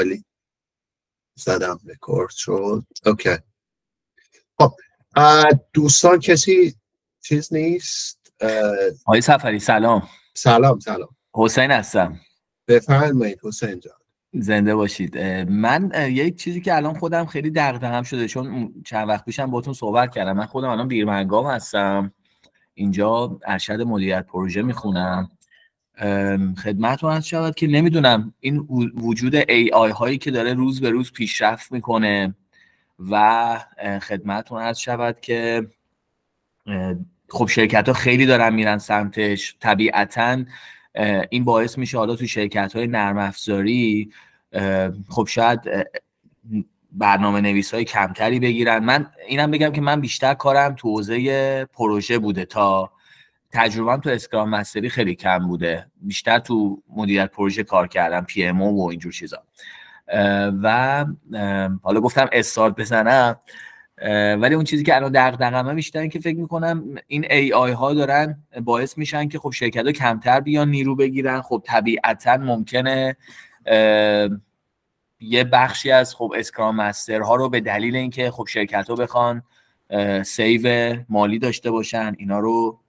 عالی. زدم رکورد شد. اوکی. خب دوستان کسی چیز نیست؟ آقای سفری سلام. سلام. حسین هستم. بفرمایید حسین جان. زنده باشید. من یک چیزی که الان خودم خیلی دغدغه‌ام شده، چون چند وقت پیشم باهاتون صحبت کردم، من خودم الان بیرمنگام هستم، اینجا ارشد مدیریت پروژه میخونم. خدمتتون عرض شود که نمیدونم این وجود AI هایی که داره روز به روز پیشرفت میکنه و خدمتتون عرض شود که خب شرکت ها خیلی دارن میرن سمتش. طبیعتاً این باعث میشه حالا تو شرکت های نرم افزاری خب شاید برنامه نویس های کمتری بگیرن. من اینم بگم که من بیشتر کارم تو حوزه پروژه بوده، تا تجربه‌ام تو اسکرام مستری خیلی کم بوده، بیشتر تو مدیریت پروژه کار کردم، PMO و اینجور چیزا. و حالا گفتم استارت بزنم، ولی اون چیزی که الان دغدغه‌مه بیشتر این که فکر میکنم این AI ها دارن باعث میشن که خب شرکت ها کمتر بیان نیرو بگیرن. خب طبیعتاً ممکنه یه بخشی از خب اسکرام مستر ها رو به دلیل اینکه خب شرکت ها بخوان سیو مالی داشته باشن، اینا رو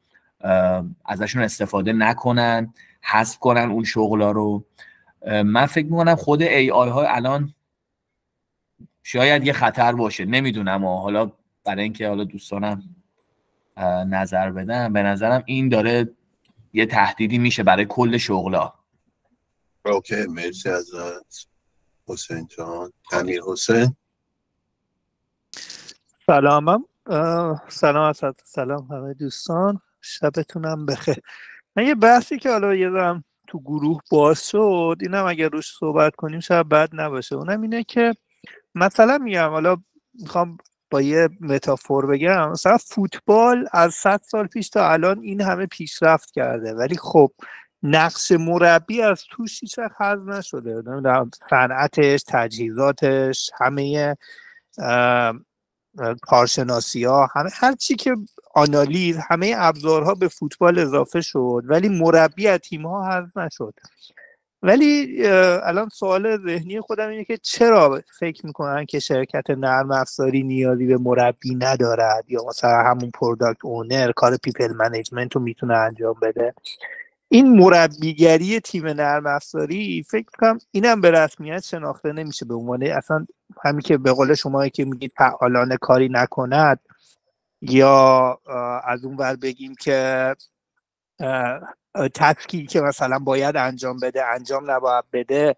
ازشون استفاده نکنن، حذف کنن اون شغلا رو. من فکر میکنم خود AI ها الان شاید یه خطر باشه، نمیدونم. حالا برای اینکه حالا دوستانم نظر بدن، به نظرم این داره یه تهدیدی میشه برای کل شغلا. اوکی، مرسی ازت حسین جان. امیر حسین. سلام همه دوستان، شبتونم بخیر. من یه بحثی که حالا یه دارم تو گروه باز شد، اینم اگر روش صحبت کنیم شاید بد نباشه. اونم اینه که مثلا میگم، حالا میخوام با یه متافور بگم، مثلا فوتبال از 100 سال پیش تا الان این همه پیشرفت کرده، ولی خب نقش مربی از توش هیچ وقت حذف نشده. نمیدونم صنعتش، تجهیزاتش، همه کارشناسی ها، همه هر چی که آنالیز، همه ابزارها به فوتبال اضافه شد، ولی مربی از تیم ها حذف نشد. ولی الان سوال ذهنی خودم اینه که چرا فکر میکنن که شرکت نرم افزاری نیازی به مربی ندارد، یا مثلا همون پروداکت اونر کار پیپل منیجمنت رو میتونه انجام بده. این مربیگری تیم نرم افزاری فکر کنم اینم به رسمیت شناخته نمیشه به عنوان اصلا همین که به قول شما که میگید فعالانه کاری نکند، یا از اون ور بگیم که تسکی که مثلا باید انجام بده انجام نباید بده.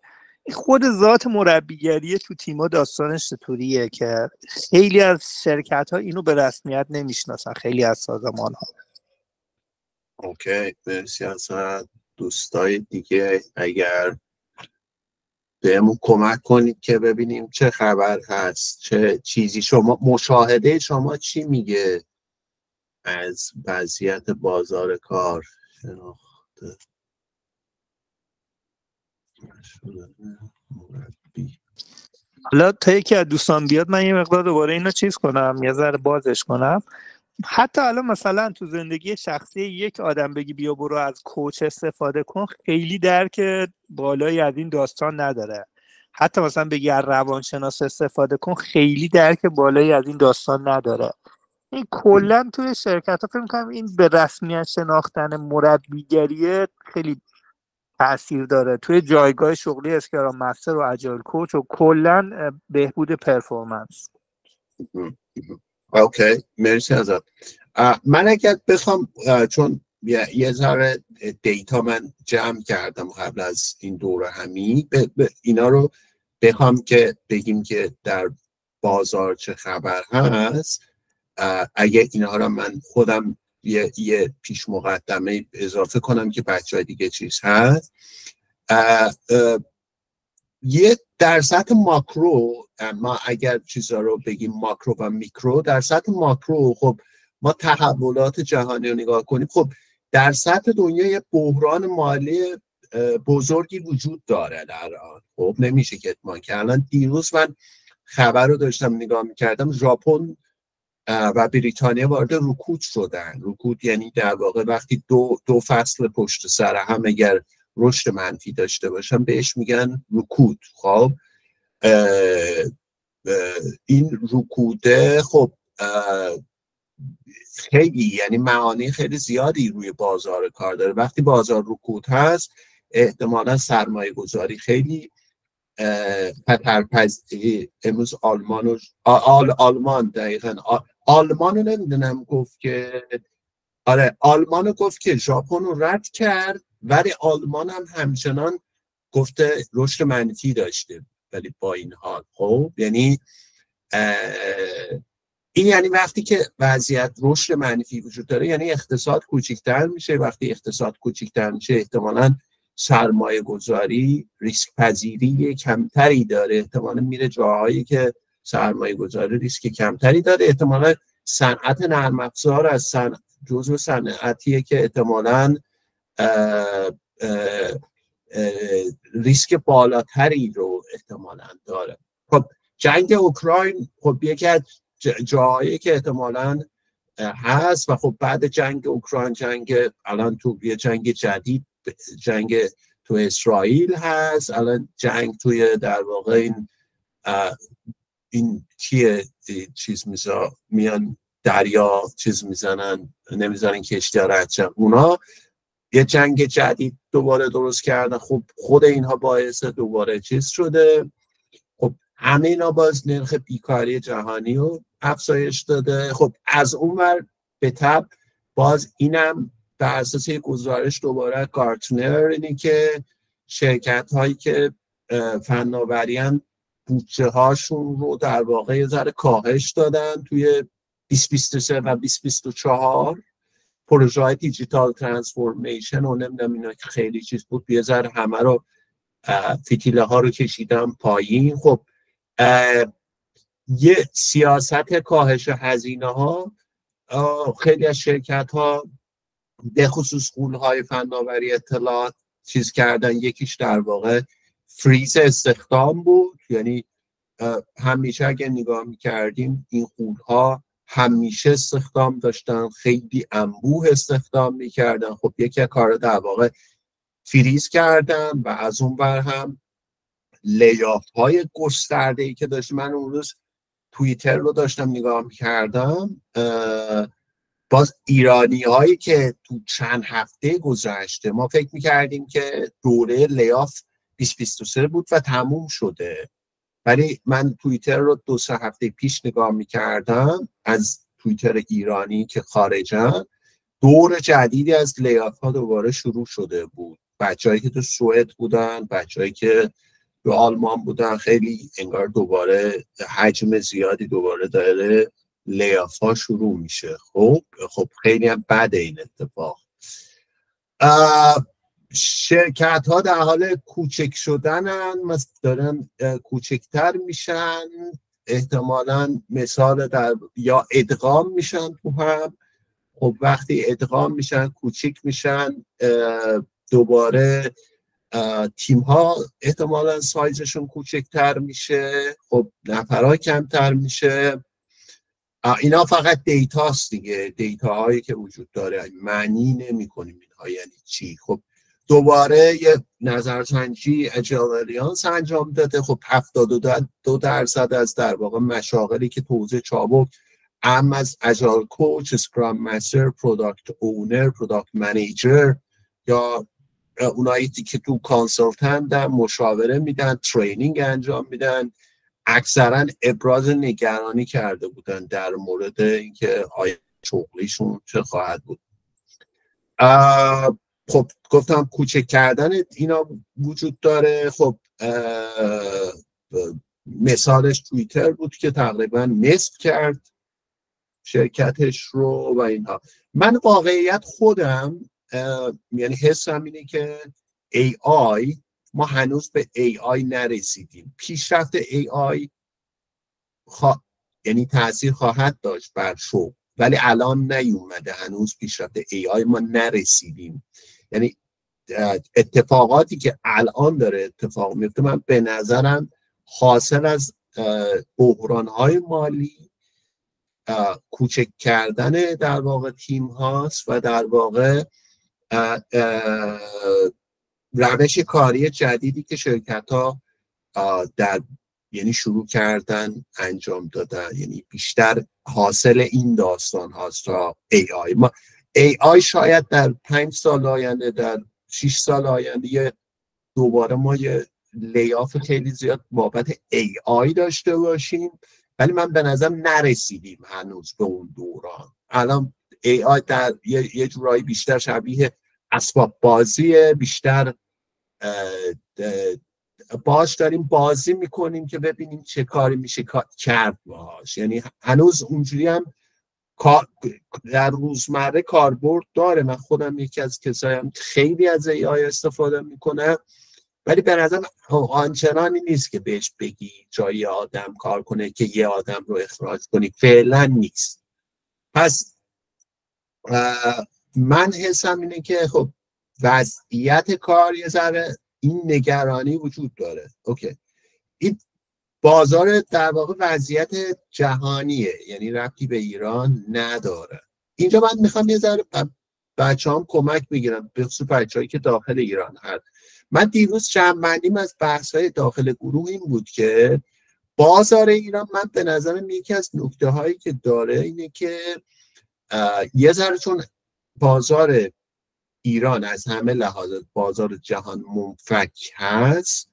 خود ذات مربیگری تو تیما داستانش چطوریه که خیلی از شرکت ها اینو به رسمیت نمیشناسن، خیلی از سازمان ها. اوکی، مرسی از دوستای دیگه. اگر بهمون کمک کنید که ببینیم چه خبر هست، چه چیزی شما مشاهده شما چی میگه از وضعیت بازار کار. شناخته مربی. حالا تا یکی از دوستان بیاد من یه مقدار دوباره اینو چیز کنم، یه ذره بازش کنم. حتی الان مثلا تو زندگی شخصی یک آدم بگی بیا برو از کوچ استفاده کن، خیلی درک بالایی از این داستان نداره. حتی مثلا بگی از روانشناس استفاده کن، خیلی درک بالایی از این داستان نداره. این کلا توی شرکت ها فکر می‌کنم این به رسمیت شناختن مربیگری خیلی تأثیر داره توی جایگاه شغلی اسکرام مستر و اجایل کوچ و کلا بهبود پرفورمنس. اوکی، مرسی ازت. من اگر بخوام، چون یه ذره دیتا من جمع کردم قبل از این دوره همی، اینا رو بخوام که بگیم که در بازار چه خبر هست، اگه اینا رو من خودم یه پیش مقدمه اضافه کنم که بچه‌های دیگه چیز هست. یه در سطح ماکرو، ما اگر چیزا رو بگیم ماکرو و میکرو، در سطح ماکرو خب ما تحولات جهانی رو نگاه کنیم، خب در سطح دنیا یه بحران مالی بزرگی وجود داره در آن. خب نمیشه که اتمان که الان دیروز من خبر رو داشتم نگاه میکردم، ژاپن و بریتانیا وارد رکود شدن. رکود یعنی در واقع وقتی دو فصل پشت سر هم اگر رشد منفی داشته باشن بهش میگن رکود. خب این رکوده خب خیلی یعنی معانی خیلی زیادی روی بازار کار داره. وقتی بازار رکود هست احتمالا سرمایه گذاری خیلی خطرپذیر. امروز آلمان دقیقا آلمان رو نمیدونم گفت که آلمان رو گفت که ژاپن رو رد کرد، ولی آلمان هم همچنان گفته رشد منفی داشته. ولی با این حال خب یعنی این یعنی وقتی که وضعیت رشد منفی وجود داره یعنی اقتصاد کوچکتر میشه. وقتی اقتصاد کوچکتر میشه احتمالاً سرمایه گذاری ریسک پذیری کمتری داره، احتمالاً میره جاهایی که سرمایه گذاری ریسک کمتری داره. احتمالاً صنعت نرم افزار از جزو صنعتیه که احتمالاً ریسک بالاتری رو احتمالاً داره. خب جنگ اوکراین خب یکی از جاهایی که احتمالاً هست و خب بعد جنگ اوکراین الان تو یه جنگ جدید، جنگ تو اسرائیل هست، الان جنگ توی در واقع این کیه چیز میان دریا چیز میزنن نمیذارن کشتی ها رد شن، اونا یه جنگ جدید دوباره درست کردن. خب خود اینها باعث دوباره چیز شده. خب همه اینا باز نرخ بیکاری جهانی رو افزایش داده. خب از اون ور به تبع باز اینم بر اساس یک گزارش دوباره گارتنر اینی که شرکت هایی که فناوریان بودجه هاشون رو در واقع یه ذره کاهش دادن توی 2023 و 2024. پروژه های دیجیتال ترانسفورمیشن و نمیدونم اینا که خیلی چیز بود یه ذره همه رو فتیله ها رو کشیدن پایین. خب یه سیاست کاهش هزینه ها خیلی از شرکت ها به خصوص غول‌های فناوری اطلاعات چیز کردن. یکیش در واقع فریز استخدام بود، یعنی همیشه اگه نگاه میکردیم این غول‌ها همیشه استخدام داشتن، خیلی انبوه استخدام میکردن. خب یکی کار در واقع فریز کردن و از اون بر هم لیاف های گسترده‌ای که داشت. من اون روز توییتر رو داشتم نگاه میکردم، باز ایرانی هایی که تو چند هفته گذشته ما فکر میکردیم که دوره لیاف 2023 بود و تموم شده، ولی من توییتر رو 2-3 هفته پیش نگاه میکردم از توییتر ایرانی که خارجن، دور جدیدی از لیاف ها دوباره شروع شده بود. بچه‌هایی که تو سوئد بودن، بچه‌هایی که تو آلمان بودن، خیلی انگار دوباره حجم زیادی دوباره داره لیاف ها شروع میشه. خب خیلی هم بده این اتفاق. شرکت ها در حال کوچک شدنن، دارن کوچکتر میشن، احتمالاً مثال یا ادغام میشن تو هم. خب وقتی ادغام میشن کوچک میشن دوباره تیم ها احتمالاً سایزشون کوچکتر میشه، خب نفرها کمتر میشه. اینا فقط دیتاست دیگه، دیتاهایی که وجود داره، معنی نمی کنیم اینها یعنی چی. خب دوباره یه نظرسنجی اجالیانس انجام داده. خب 72% از در واقع مشاغلی که تو حوزه چابک اهم از اجایل کوچ، اسکرام مستر، پروداکت اونر، پروداکت منیجر یا اونایی که تو کانسلتنت مشاوره میدن، ترینینگ انجام میدن، اکثرا ابراز نگرانی کرده بودن در مورد اینکه آیا شغلیشون چه خواهد بود. خب گفتم کوچک کردن اینا وجود داره. خب مثالش توییتر بود که تقریبا نصف کرد شرکتش رو و اینها. من واقعیت خودم یعنی حسم اینه که AI ما هنوز به AI نرسیدیم. پیشرفت AI یعنی تأثیر خواهد داشت بر شغل، ولی الان نیومده، هنوز پیشرفت AI ما نرسیدیم. یعنی اتفاقاتی که الان داره اتفاق میفته من به نظرم حاصل از بحران‌های مالی، کوچک کردن در واقع تیم هاست و در واقع روش کاری جدیدی که شرکت ها در یعنی شروع کردن انجام دادن، یعنی بیشتر حاصل این داستان هاست تا AI. ما AI شاید در 5 سال آینده، در 6 سال آینده دوباره ما یه لیاف خیلی زیاد بابت AI داشته باشیم، ولی من به نظرم نرسیدیم هنوز به اون دوران. الان AI در یه جورایی بیشتر شبیه اسباب بازیه، بیشتر باش داریم بازی میکنیم که ببینیم چه کاری میشه کرد باش. یعنی هنوز اونجوری هم در روزمره کاربرد داره. من خودم یکی از کسایم خیلی از AI استفاده میکنم، ولی به نظرم آنچنانی نیست که بهش بگی جای آدم کار کنه که یه آدم رو اخراج کنی، فعلا نیست. پس من حسم اینه که خب وضعیت کار یه ذره این نگرانی وجود داره. اوکی، این بازار در واقع وضعیت جهانیه، یعنی ربطی به ایران نداره. اینجا من میخوام یه ذره بچه‌هام کمک بگیرم، به خصوص بچه‌هایی که داخل ایران هست. من دیروز جمع‌بندیم از بحث‌های داخل گروه این بود که بازار ایران، من به نظرم یکی از نکته‌هایی که داره اینه که یه ذره چون بازار ایران از همه لحاظ بازار جهان منفک هست،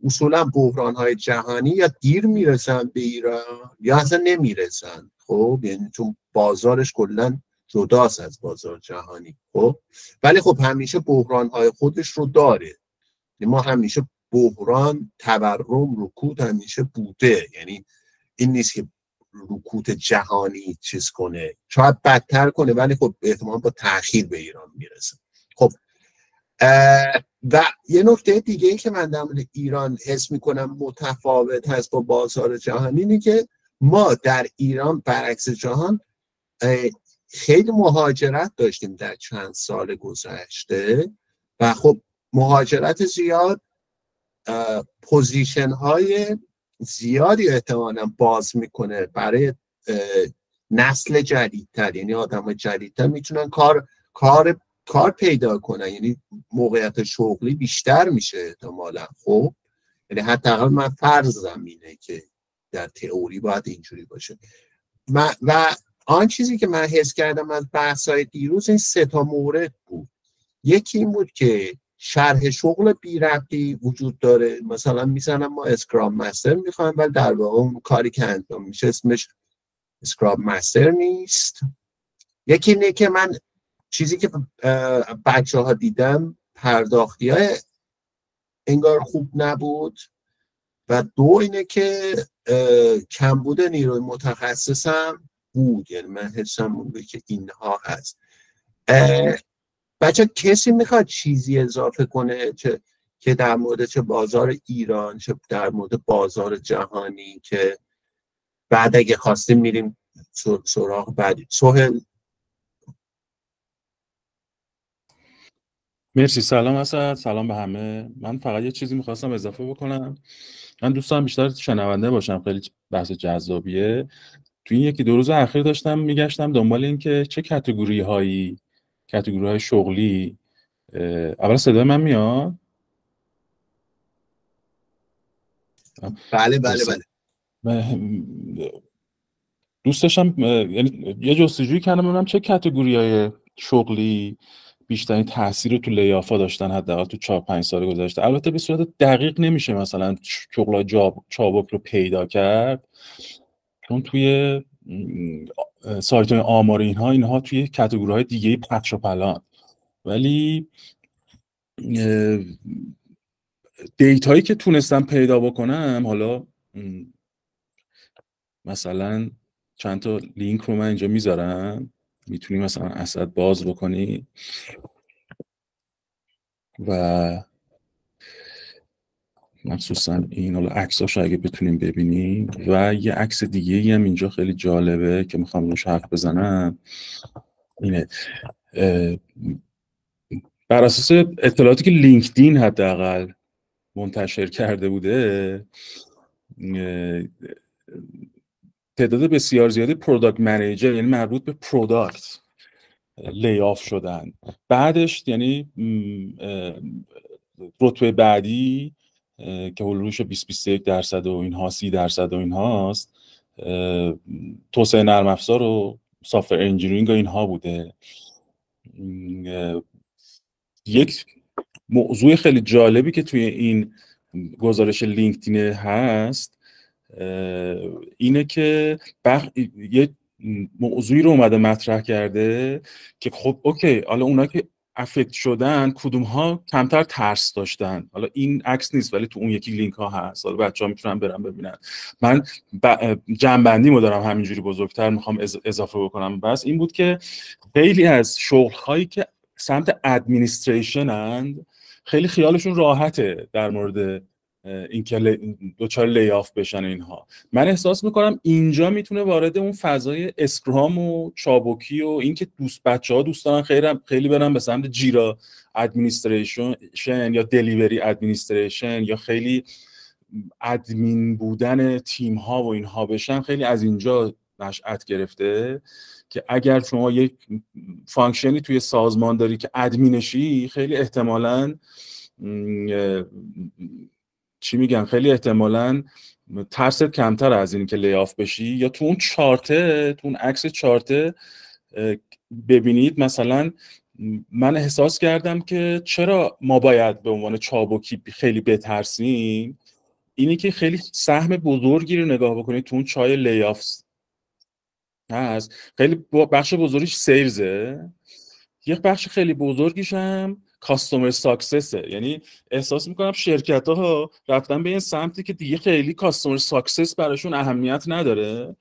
اصولا بحران‌های جهانی یا دیر میرسن به ایران یا اصلا نمیرسن. خب یعنی چون بازارش کلاً جداست از بازار جهانی. خب ولی خب همیشه بحران‌های خودش رو داره. ما همیشه بحران، تورم، رکود همیشه بوده. یعنی این نیست که رکود جهانی چیز کنه، شاید بدتر کنه، ولی خب احتمال با تأخیر به ایران میرسه. خب و یه نکته دیگه ای که من در مورد ایران حس میکنم متفاوت هست با بازار جهانی اینه که ما در ایران برعکس جهان خیلی مهاجرت داشتیم در چند سال گذشته و خب مهاجرت زیاد پوزیشن های زیادی احتمالاً باز میکنه برای نسل جدیدتر. یعنی آدم جدیدتر میتونن کار پیدا کنن، یعنی موقعیت شغلی بیشتر میشه احتمالاً. خب یعنی حداقل من فرضم اینه که در تئوری باید اینجوری باشه. و آن چیزی که من حس کردم از بحث‌های دیروز این 3 تا مورد بود. یکی این بود که شرح شغل بی ربطی وجود داره. مثلا میزنم ما اسکرام مستر میخوایم، ولی در واقع اون کاری که انجام میشه اسمش اسکرام مستر نیست. یکی اینه که من چیزی که بچه ها دیدم پرداختی های انگار خوب نبود، و 2 اینه که کمبود نیروی متخصص هم بود. یعنی من حسم بود که اینها هست. بچه کسی میخواد چیزی اضافه کنه که در مورد چه بازار ایران چه در مورد بازار جهانی، که بعد اگه خواستیم میریم سراغ بعدی. سهیل. مرسی. سلام اسد، سلام به همه. من فقط یه چیزی میخواستم اضافه بکنم. من دوستان بیشتر شنونده باشم، خیلی بحث جذابیه. تو این 1-2 روز اخیر داشتم میگشتم دنبال این که چه کاتگوری های شغلی. اول صدای من میاد؟ بله بله بله. دوست داشتم یعنی یه جستجویی کردم ببینم چه کاتگوری‌های شغلی بیشترین تاثیر رو تو لیافا داشتن حداقل تو 4-5 سال گذشته. البته به صورت دقیق نمیشه مثلا شغلای چابک رو پیدا کرد، چون توی سایت‌های آمار اینها توی کاتگوری‌های دیگه پخش و پلان، ولی دیتایی که تونستم پیدا بکنم، حالا مثلا چند تا لینک رو من اینجا میذارم، میتونی مثلا اسد باز بکنی و مخصوصا این حالا عکساشو اگه بتونیم ببینیم. و یه عکس دیگه‌ای هم اینجا خیلی جالبه که میخوام روش حرف بزنم. اینه بر اساس اطلاعاتی که لینکدین حداقل منتشر کرده بوده، تعداد بسیار زیادی پروداکت منیجر، یعنی مربوط به پروداکت، لیاف شدن. بعدش یعنی رتبه بعدی که هلوش 20-21% و اینها 30% و اینهاست، توسعه نرم افزار و سافت انجینیرینگ و اینها بوده. یک موضوع خیلی جالبی که توی این گزارش لینکدین هست اینه که یه موضوعی رو اومده مطرح کرده که خب اوکی، حالا اونا که افکت شدن کدوم ها کمتر ترس داشتن. حالا این عکس نیست ولی تو اون یکی لینک ها هست، حالا بچه‌ها میتونن برن ببینن. من جنبندیمو دارم همینجوری بزرگتر میخوام اضافه بکنم. بس این بود که خیلی از شغل هایی که سمت ادمنستریشن اند خیلی خیالشون راحته در مورد اینکه دوچار لیاف بشن اینها. من احساس میکنم اینجا میتونه وارد اون فضای اسکرام و چابکی و اینکه بچه‌ها دوست دارن خیلی برن به سمت جیرا ادمنستریشن یا دلیوری ادمنستریشن یا خیلی ادمین بودن تیم ها و اینها بشن. خیلی از اینجا نشأت گرفته که اگر شما یک فانکشنی توی سازمان داری که ادمینشی، خیلی احتمالاً خیلی احتمالاً ترست کمتر از این که لیاف بشی. یا تو اون چارته، تو اون عکس چارته ببینید مثلا من احساس کردم که چرا ما باید به عنوان چابکی خیلی بترسیم. اینی که خیلی سهم بزرگی رو نگاه بکنید تو اون چای لیافز هست، خیلی بخش بزرگیش سیلزه، یک بخش خیلی بزرگیش هم کاستومر ساکسسه. یعنی احساس میکنم شرکت ها رفتن به این سمتی که دیگه خیلی کاستومر ساکسس براشون اهمیت نداره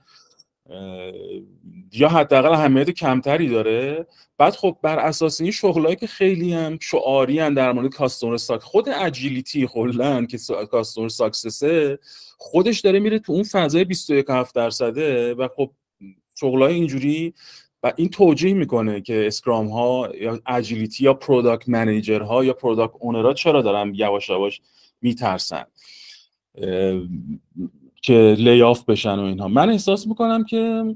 یا حداقل اهمیت کمتری داره. بعد خب بر اساس این شغلایی که خیلی هم شعاری ان در مورد کاستومر ساکسس، خود اجیلیتی کلا که کاستومر ساکسسه خودش داره میره تو اون فضای 21.7% و خب شغلای اینجوری و این توجیه میکنه که اسکرام ها یا اجیلیتی یا پروداکت منیجر ها یا پروداکت اونرها چرا دارن یواش یواش میترسن که لیاف بشن و اینها. من احساس میکنم که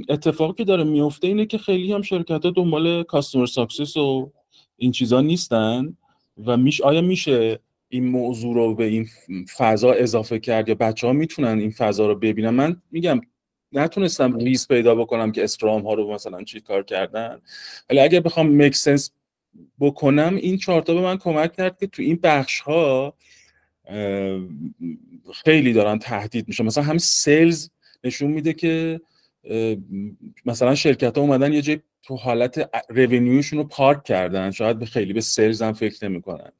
اتفاقی که داره میفته اینه که خیلی هم شرکت ها دنبال کاستومر ساکسس و این چیزا نیستن و آیا میشه این موضوع رو به این فضا اضافه کرد یا بچه ها میتونن این فضا رو ببینن؟ من میگم نتونستم ریز پیدا بکنم که اسکرام ها رو مثلا چی کار کردن، ولی اگه بخوام میک سنس بکنم این چارتا به من کمک کرد که تو این بخش ها خیلی دارن تهدید میشه. مثلا همین سیلز نشون میده که مثلا شرکت ها اومدن یه جای تو حالت رونیوشون رو پارک کردن، شاید خیلی به سیلز هم فکر نمیکنن.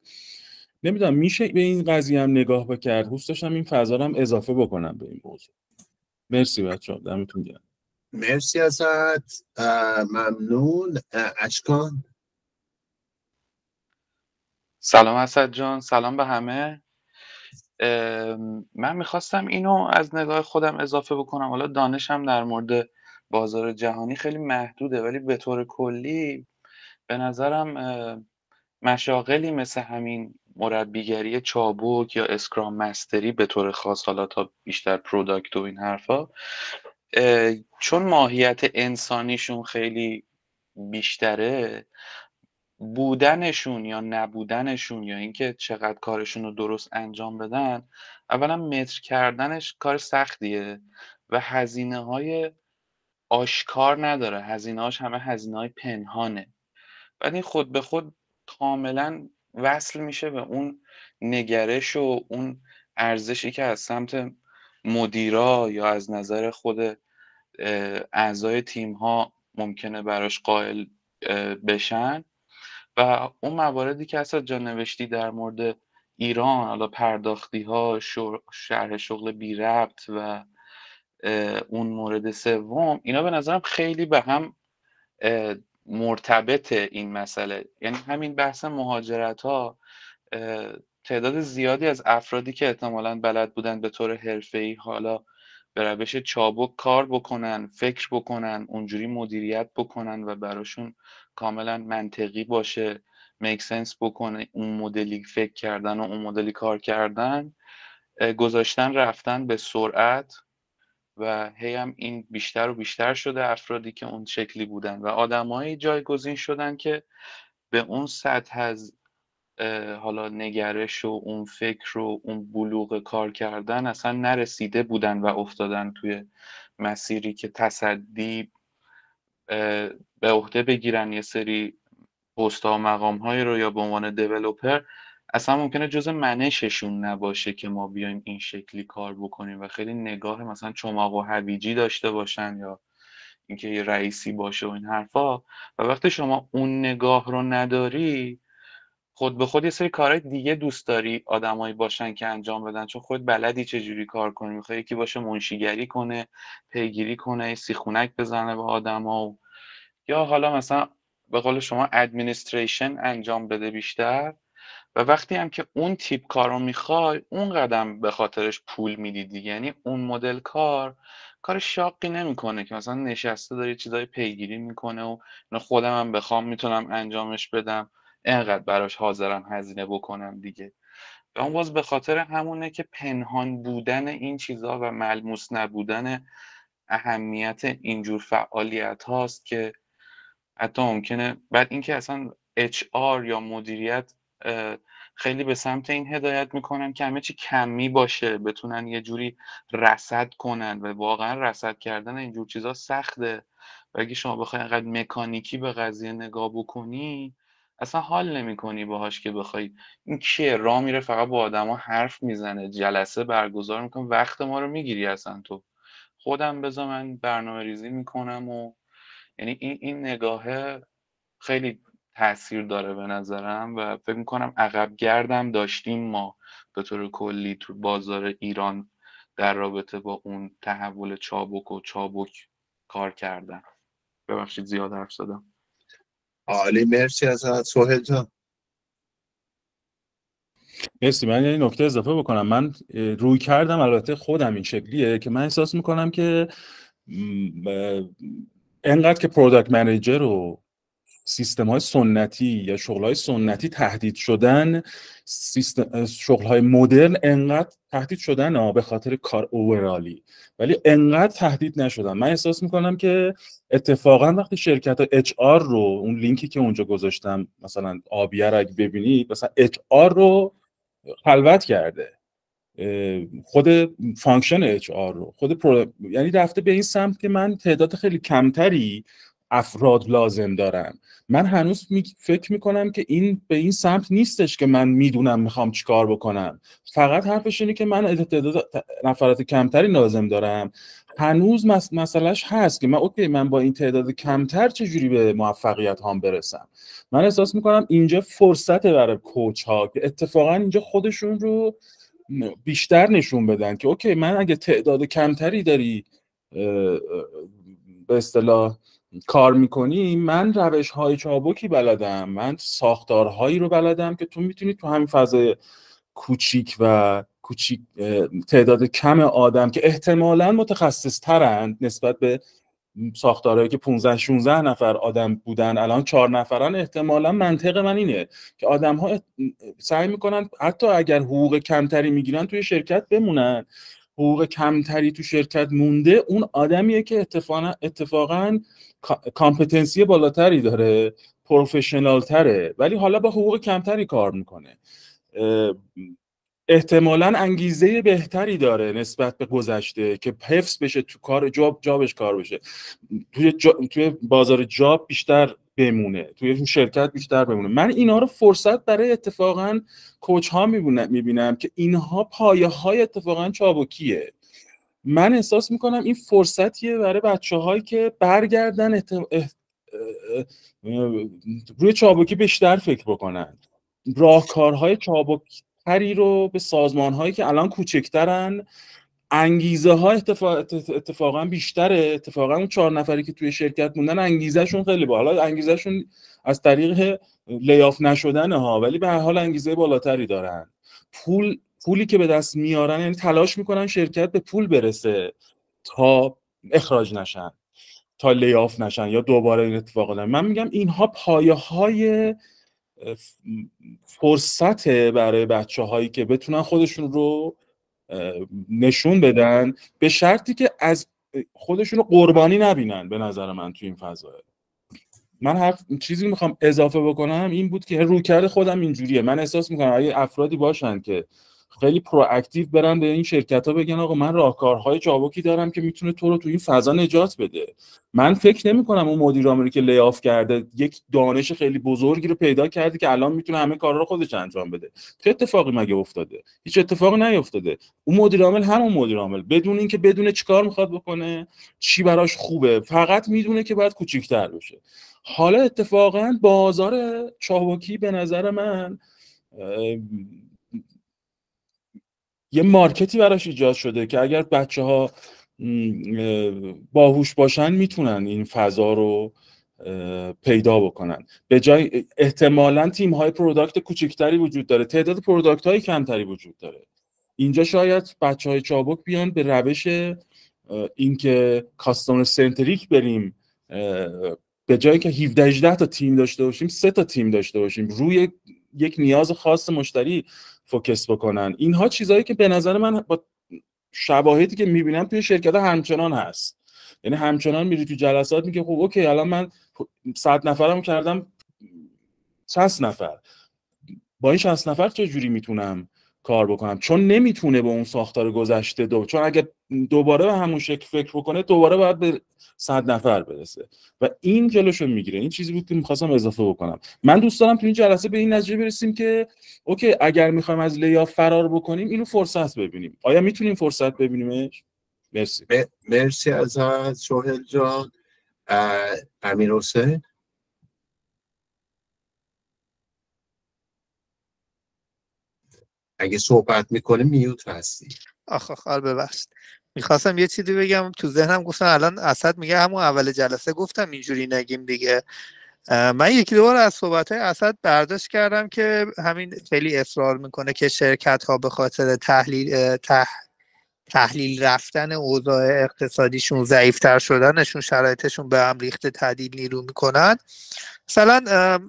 نمیدونم میشه به این قضیه هم نگاه بکرد. دوست داشتم این فضا رو هم اضافه بکنم به این موضوع. مرسی بچه‌ها، دمتون گرم. مرسی ازت، ممنون. اشکان. سلام اسد جان، سلام به همه. من میخواستم اینو از نگاه خودم اضافه بکنم. حالا دانشم در مورد بازار جهانی خیلی محدوده، ولی به طور کلی به نظرم مشاغلی مثل همین مربیگری چابک یا اسکرام مستری به طور خاص، حالا تا بیشتر پروداکت و این حرفا، چون ماهیت انسانیشون خیلی بیشتره، بودنشون یا نبودنشون یا اینکه چقدر کارشون رو درست انجام بدن، اولا متر کردنش کار سختیه و هزینه‌های آشکار نداره، هزینه‌هاش همه هزینه‌های پنهانه. بعد این خود به خود کاملا وصل میشه به اون نگرش و اون ارزشی که از سمت مدیرا یا از نظر خود اعضای تیم ها ممکنه براش قائل بشن. و اون مواردی که اسد جان نوشتی در مورد ایران، حالا پرداختی ها، شرح شغل بی ربط و اون مورد سوم، اینا به نظرم خیلی به هم مرتبط این مسئله. یعنی همین بحث مهاجرت ها، تعداد زیادی از افرادی که احتمالاً بلد بودن به طور حرفه‌ای حالا به روش چابک کار بکنن، فکر بکنن، اونجوری مدیریت بکنن و براشون کاملا منطقی باشه، میک سنس بکنه، اون مدلی فکر کردن و اون مدلی کار کردن، گذاشتن رفتن به سرعت و هی هم این بیشتر و بیشتر شده افرادی که اون شکلی بودن و آدمایی جایگزین شدن که به اون سطح از حالا نگرش و اون فکر و اون بلوغ کار کردن اصلا نرسیده بودن و افتادن توی مسیری که تصدی به عهده بگیرن یه سری پست‌ها و مقام‌هایی رو یا به عنوان دیولپر، اصلا ممکنه جز منششون نباشه که ما بیایم این شکلی کار بکنیم و خیلی نگاه مثلا چماق و هویجی داشته باشن یا اینکه یه رئیسی باشه و این حرفا. و وقتی شما اون نگاه رو نداری، خود به خود یه سری کارهای دیگه دوست داری آدمایی باشن که انجام بدن، چون خود بلدی چجوری کار کنی. میخوای یکی باشه منشیگری کنه، پیگیری کنه، سیخونک بزنه به آدما، و یا حالا مثلا به قول شما ادمنستریشن انجام بده بیشتر. و وقتی هم که اون تیپ کارو میخوای، اون قدم به خاطرش پول میدی دیگه. یعنی اون مدل کار شاقی نمیکنه که مثلا نشسته داره چیزای پیگیری میکنه و نه خودم هم بخوام میتونم انجامش بدم، اینقدر براش حاضرم هزینه بکنم دیگه. و اون باز به خاطر همونه که پنهان بودن این چیزا و ملموس نبودن اهمیت اینجور فعالیت هاست که حتی ممکنه بعد اینکه اصلا HR یا مدیریت خیلی به سمت این هدایت میکنن که همه چی کمی باشه، بتونن یه جوری رصد کنن و واقعا رصد کردن اینجور چیزا سخته. و اگه شما بخوای انقدر مکانیکی به قضیه نگاه بکنی، اصلا حال نمیکنی باهاش که بخوای این کیه راه میره فقط با آدما حرف میزنه، جلسه برگزار میکنه، وقت ما رو میگیری. اصلا تو خودم بذار من برنامه ریزی میکنم و یعنی این نگاهه خیلی تاثیر داره به نظرم و فکر میکنم عقب گردم داشتیم ما به طور کلی تو بازار ایران در رابطه با اون تحول چابک کار کردن. ببخشید زیاد حرف زدم. عالی، مرسی ازت سهیل جان. مرسی. من یه نکته اضافه بکنم. من روی کردم البته خودم این شکلیه که من احساس میکنم که انقدر که پروداکت منیجر و سیستم های سنتی یا شغل های سنتی تهدید شدن، شغل های مدرن انقدر تهدید شدن به خاطر کار اوورالی، ولی انقدر تهدید نشدن. من احساس میکنم که اتفاقا وقتی شرکت ها HR رو، اون لینکی که اونجا گذاشتم مثلا آبیه رو اگه ببینید، مثلا HR رو خلوت کرده، خود فانکشن HR رو، یعنی رفته به این سمت که من تعداد خیلی کمتری افراد لازم دارم. من هنوز فکر میکنم که این به این سمت نیستش که من میدونم میخوام چیکار بکنم، فقط حرفش اینه که من تعداد نفرات کمتری لازم دارم. هنوز مسئلهش هست که من با این تعداد کمتر چجوری به موفقیت هام برسم. من احساس میکنم اینجا فرصته برای کوچ ها که اتفاقا اینجا خودشون رو بیشتر نشون بدن که اوکی، من اگه تعداد کمتری داری به اصطلاح کار میکنی، من روش های چابکی بلدم، من ساختارهایی رو بلدم که تو میتونی تو همین فضای کوچیک تعداد کم آدم که احتمالاً متخصص ترند نسبت به ساختارهایی که 15-16 نفر آدم بودن الان 4 نفرن، احتمالاً منطق من اینه که آدم‌ها سعی میکنن حتی اگر حقوق کمتری میگیرن توی شرکت بمونن. حقوق کمتری تو شرکت مونده اون آدمیه که اتفاقاً کامپتنسی بالاتری داره، پروفشنال تره، ولی حالا با حقوق کمتری کار میکنه، احتمالاً انگیزه بهتری داره نسبت به گذشته که حفظ بشه تو کار جابش کار بشه، توی بازار جاب بیشتر بمونه، توی شرکت بیشتر بمونه. من اینا رو فرصت برای اتفاقاً کوچ ها میبینم که اینها پایه های اتفاقاً چابکیه. من احساس میکنم این فرصتیه برای بچه هایی که برگردن روی چابکی بیشتر فکر بکنن، راهکارهای چابکتری رو به سازمان هایی که الان کوچکترن، انگیزه ها اتفاقا بیشتره. اتفاقا اون 4 نفری که توی شرکت موندن انگیزه شون خیلی بالا، انگیزه شون از طریق لیاف نشدن ها، ولی به هر حال انگیزه بالاتری دارن. پولی که به دست میارن، یعنی تلاش میکنن شرکت به پول برسه تا اخراج نشن، تا لیاف نشن یا دوباره این اتفاق دارن. من میگم اینها پایه های فرصته برای بچه هایی که بتونن خودشون رو نشون بدن، به شرطی که از خودشون رو قربانی نبینن. به نظر من توی این فضا من چیزی میخوام اضافه بکنم این بود که رویکرد خودم اینجوریه. من احساس میکنم اگه افرادی باشن که خیلی پرواکتیو برن به این شرکت‌ها بگن آقا من راهکارهای چابکی دارم که میتونه تو رو تو این فضا نجات بده. من فکر نمی‌کنم اون مدیر عاملی که لی‌آف کرده یک دانش خیلی بزرگی رو پیدا کرده که الان میتونه همه کارا رو خودش انجام بده. چه اتفاقی مگه افتاده؟ هیچ اتفاقی نیفتاده. اون مدیر عامل همون مدیر عامل بدون اینکه بدونه چیکار میخواد بکنه، چی براش خوبه، فقط میدونه که باید کوچیک‌تر بشه. حالا اتفاقا بازار چابکی به نظر من یه مارکتی براش ایجاد شده که اگر بچه‌ها باهوش باشن میتونن این فضا رو پیدا بکنن. به جای احتمالاً تیم‌های پروداکت کوچکتری وجود داره، تعداد پروداکت‌های کمتری وجود داره. اینجا شاید بچه‌های چابک بیان به روش اینکه کاستمر سنتریک بریم، به جایی که 17-18 تا تیم داشته باشیم 3 تا تیم داشته باشیم، روی یک نیاز خاص مشتری فوکس بکنن. اینها چیزایی که به نظر من با شواهدی که میبینم توی شرکت‌ها همچنان هست. یعنی همچنان میری تو جلسات میگه خب اوکی الان من 100 نفرم کردم 60 نفر، با این 60 نفر چه جوری میتونم کار بکنم؟ چون نمیتونه به اون ساختار گذشته چون اگر دوباره به همون شکل فکر بکنه دوباره باید به 100 نفر برسه و این جلوشو میگیره. این چیزی بود که می‌خواستم اضافه بکنم. من دوست دارم تو این جلسه به این نتیجه برسیم که اوکی اگر می‌خوایم از لی‌آف فرار بکنیم اینو فرصت ببینیم. آیا میتونیم فرصت ببینیمش؟ مرسی. مرسی ازت سهیل جان. امیرحسین اگه صحبت میکنه میوت هستی. ببخشید. میخواستم یه چیزی بگم تو ذهنم، گفتم الان اسد میگه همون اول جلسه گفتم اینجوری نگیم دیگه. من یکی دو بار از صحبت‌های اسد برداشت کردم که همین خیلی اصرار میکنه که شرکت‌ها به خاطر تحلیل رفتن اوضاع اقتصادیشون، ضعیفتر شدنشون، شرایطشون به هم ریخته، تعدیل نیرو میکنن. مثلا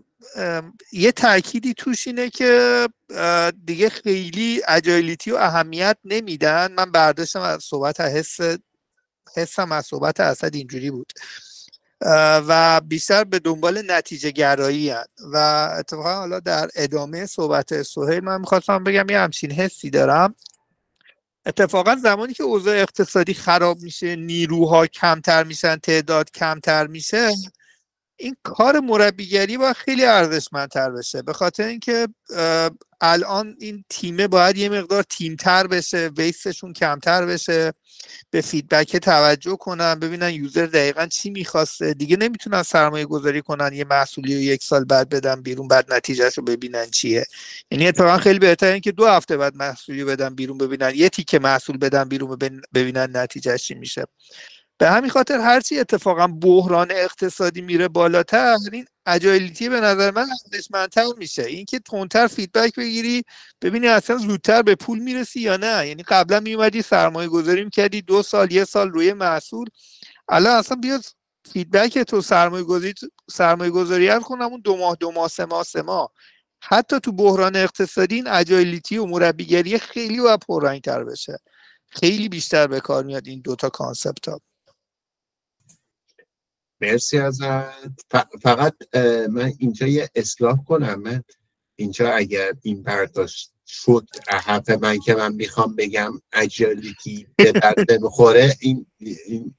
یه تأکیدی توش اینه که دیگه خیلی اجایلیتی و اهمیت نمیدن. من برداشتم از صحبت حسم از صحبت اسد اینجوری بود و بیشتر به دنبال نتیجه گرایی هست. و اتفاقا حالا در ادامه صحبت سهیل من میخواستم بگم یه همچین حسی دارم. اتفاقا زمانی که اوضاع اقتصادی خراب میشه، نیروها کمتر میشن، تعداد کمتر میشه، این کار مربیگری باید خیلی ارزشمندتر بشه، به خاطر اینکه الان این تیمه باید یه مقدار تیمتر بشه، ویستشون کمتر بشه، به فیدبک توجه کنن، ببینن یوزر دقیقاً چی میخواسته. دیگه نمیتونن سرمایه گذاری کنن یه محصولی رو 1 سال بعد بدن بیرون بعد نتیجهش رو ببینن چیه. یعنی اتفاقا خیلی بهتره اینکه 2 هفته بعد محصولی بدن بیرون ببینن، یه تیکه محصول بدن بیرون ببینن نتیجهش چی میشه. به همین خاطر هرچی اتفاقا بحران اقتصادی میره بالاتر، این اجایلیتی به نظر من ارزشمندتر میشه. اینکه تندتر فیدبک بگیری، ببینی اصلا زودتر به پول میرسی یا نه. یعنی قبلا میومدی سرمایه گذاری میکردی 2 سال 1 سال روی محصول، الان اصلا بیاد فیدبک تو سرمایه گذاری کنم اون 2 ماه 2 ماه 3 ماه. حتی تو بحران اقتصادی این اجایلیتی و مربیگری خیلی باید پررنگ‌تر بشه، خیلی بیشتر به کار میاد این 2 تا کانسپت ها. مرسی ازت. فقط من اینجا یه اصلاح کنم. من اینجا اگر این برداشت شد حرف من که من میخوام بگم اجایلیتی به درد بخوره، این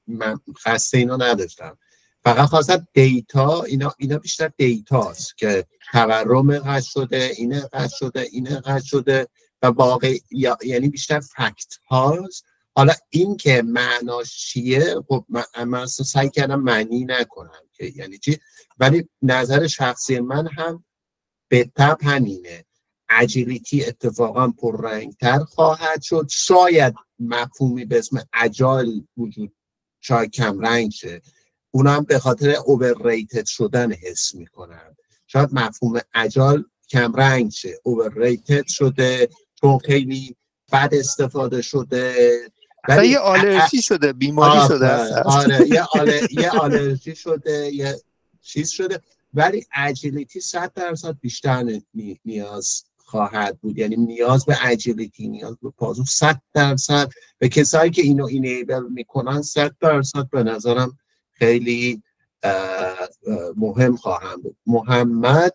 من خسته اینو نداشتم. فقط خواستم دیتا، اینا بیشتر دیتاست که تورم قد شده، اینه قد شده و واقع یعنی بیشتر فکت هاست. حالا این که معناش چیه، خب من سعی کردم معنی نکنم که یعنی چی، ولی نظر شخصی من هم به طب همینه. اجیلیتی اتفاقا پررنگتر خواهد شد. شاید مفهومی به اسم اجایل وجود شاید کم رنگ شه، اونم به خاطر اوورریتد شدن حس میکنم. شاید مفهوم اجایل کم رنگ شه، اوورریتد شده چون خیلی بد استفاده شده، ولی یه آلرژی شده، بیماری شده اصلا. آره یه آلرژی شده، یه چیز شده. ولی اجیلیتی 100% بیشتر نیاز خواهد بود. یعنی نیاز به اجیلیتی، نیاز به پازو 100% به کسایی که اینو اینیبل میکنن 100% به نظرم خیلی مهم خواهم بود. محمد.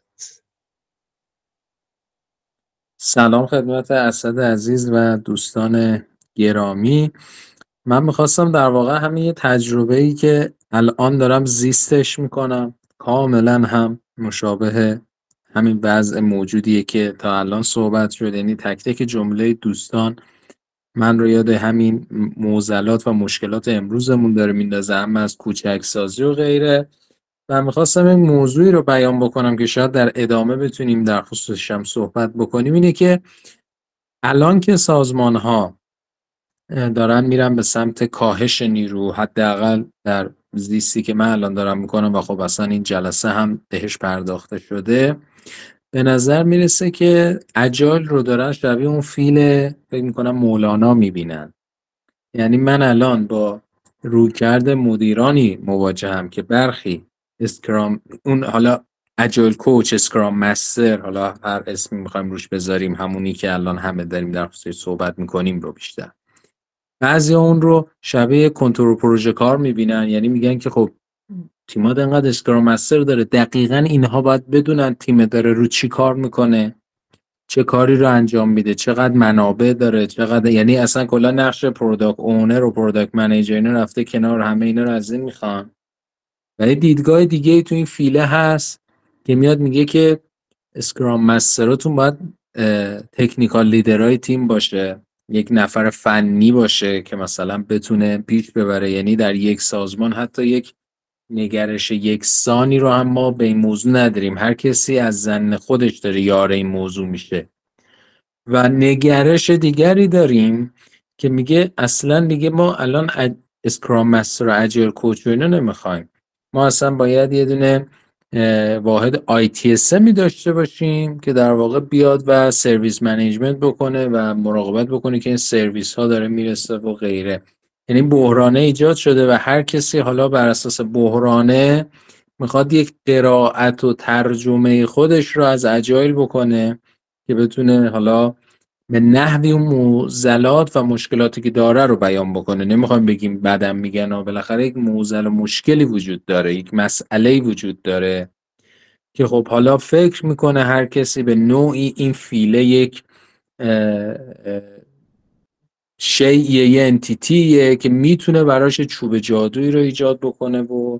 سلام خدمت اسد عزیز و دوستان گرامی. من میخواستم در واقع همین یه تجربه‌ای که الان دارم زیستش میکنم کاملا هم مشابه همین وضع موجودیه که تا الان صحبت شد، یعنی تک تک جمله دوستان من رو یاد همین معضلات و مشکلات امروزمون داره میندازه، هم از کوچک سازی و غیره. و میخواستم این موضوعی رو بیان بکنم که شاید در ادامه بتونیم در خصوصش هم صحبت بکنیم. اینه که الان که سازمان ها دارن میرن به سمت کاهش نیرو، حداقل در زیستی که من الان دارم میکنم و خب اصلا این جلسه هم بهش پرداخته شده، به نظر میرسه که اجایل رو دارن شبیه اون فیل فکر میکنم مولانا میبینن. یعنی من الان با رویکرد مدیرانی مواجهم که برخی اسکرام، اون حالا اجایل کوچ، اسکرام مستر، حالا هر اسمی میخوایم روش بذاریم، همونی که الان همه داریم در خصوصش صحبت میکنیم رو بیشتر، بعضی اون رو شبیه کنترل پروژه کار میبینن. یعنی میگن که خب تیما انقدر اسکرام مستر داره، دقیقاً اینها باید بدونن تیم داره رو چی کار میکنه، چه کاری رو انجام میده، چقدر منابع داره، چقدر، یعنی اصلا کلا نقش پروداکت اونر و پروداکت منیجر اینا رفته کنار، همه اینا رو از این میخوان. ولی دیدگاه دیگه تو این فیله هست که میاد میگه که اسکرام مستراتون باید تکنیکال لیدرهای تیم باشه، یک نفر فنی باشه که مثلا بتونه پیش ببره. یعنی در یک سازمان حتی یک نگرش یکسانی رو هم ما به این موضوع نداریم، هر کسی از ظن خودش داره یار این موضوع میشه. و نگرش دیگری داریم که میگه اصلا دیگه ما الان اسکرام مستر و اجایل کوچ و اینا نمیخوایم، ما اصلا باید یه دونه واحد ITSM داشته باشیم که در واقع بیاد و سرویس منیجمنت بکنه و مراقبت بکنه که این سرویس ها داره میرسه و غیره. یعنی بحرانه ایجاد شده و هر کسی حالا بر اساس بحرانه میخواد یک قرائت و ترجمه خودش رو از اجایل بکنه که بتونه حالا به نحوی اون معضلات و مشکلاتی که داره رو بیان بکنه. نمیخوایم بگیم بعدم میگن و بالاخره یک معضل و مشکلی وجود داره، یک مسئله‌ای وجود داره که خب حالا فکر میکنه هر کسی به نوعی این فیله یک شیء، یه انتیتیه که میتونه براش چوب جادویی رو ایجاد بکنه و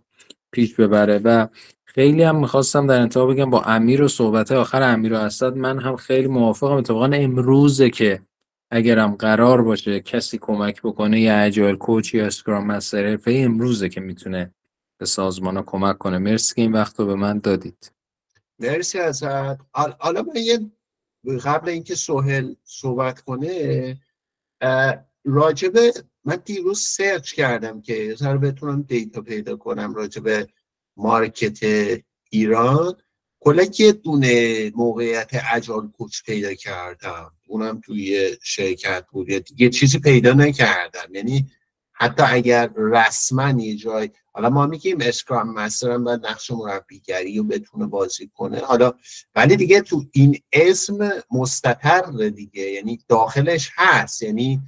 پیش ببره. و خیلی هم میخواستم در انتها بگم با امیر و صحبت آخر امیر و اسد من هم خیلی موافقم. اتفاقا امروزه که اگرم قرار باشه کسی کمک بکنه، یا اجایل کوچ یا اسکرام مستر حرفه‌ای، امروزه که میتونه به سازمان‌ها کمک کنه. مرسی که این وقت رو به من دادید. مرسی اسد. حالا من قبل اینکه سهیل صحبت کنه راجبه، من دیروز سرچ کردم که سر بتونم دیتا پیدا کنم راجبه مارکت ایران، کلا یه دونه موقعیت اجایل کوچ پیدا کردم، اونم توی شرکت بود، یه چیزی پیدا نکردم. یعنی حتی اگر رسما یه جای، حالا ما میگیم اسکرام مستر هم باید نقش مربیگری رو بتونه بازی کنه، حالا ولی دیگه تو این اسم مستتر دیگه، یعنی داخلش هست، یعنی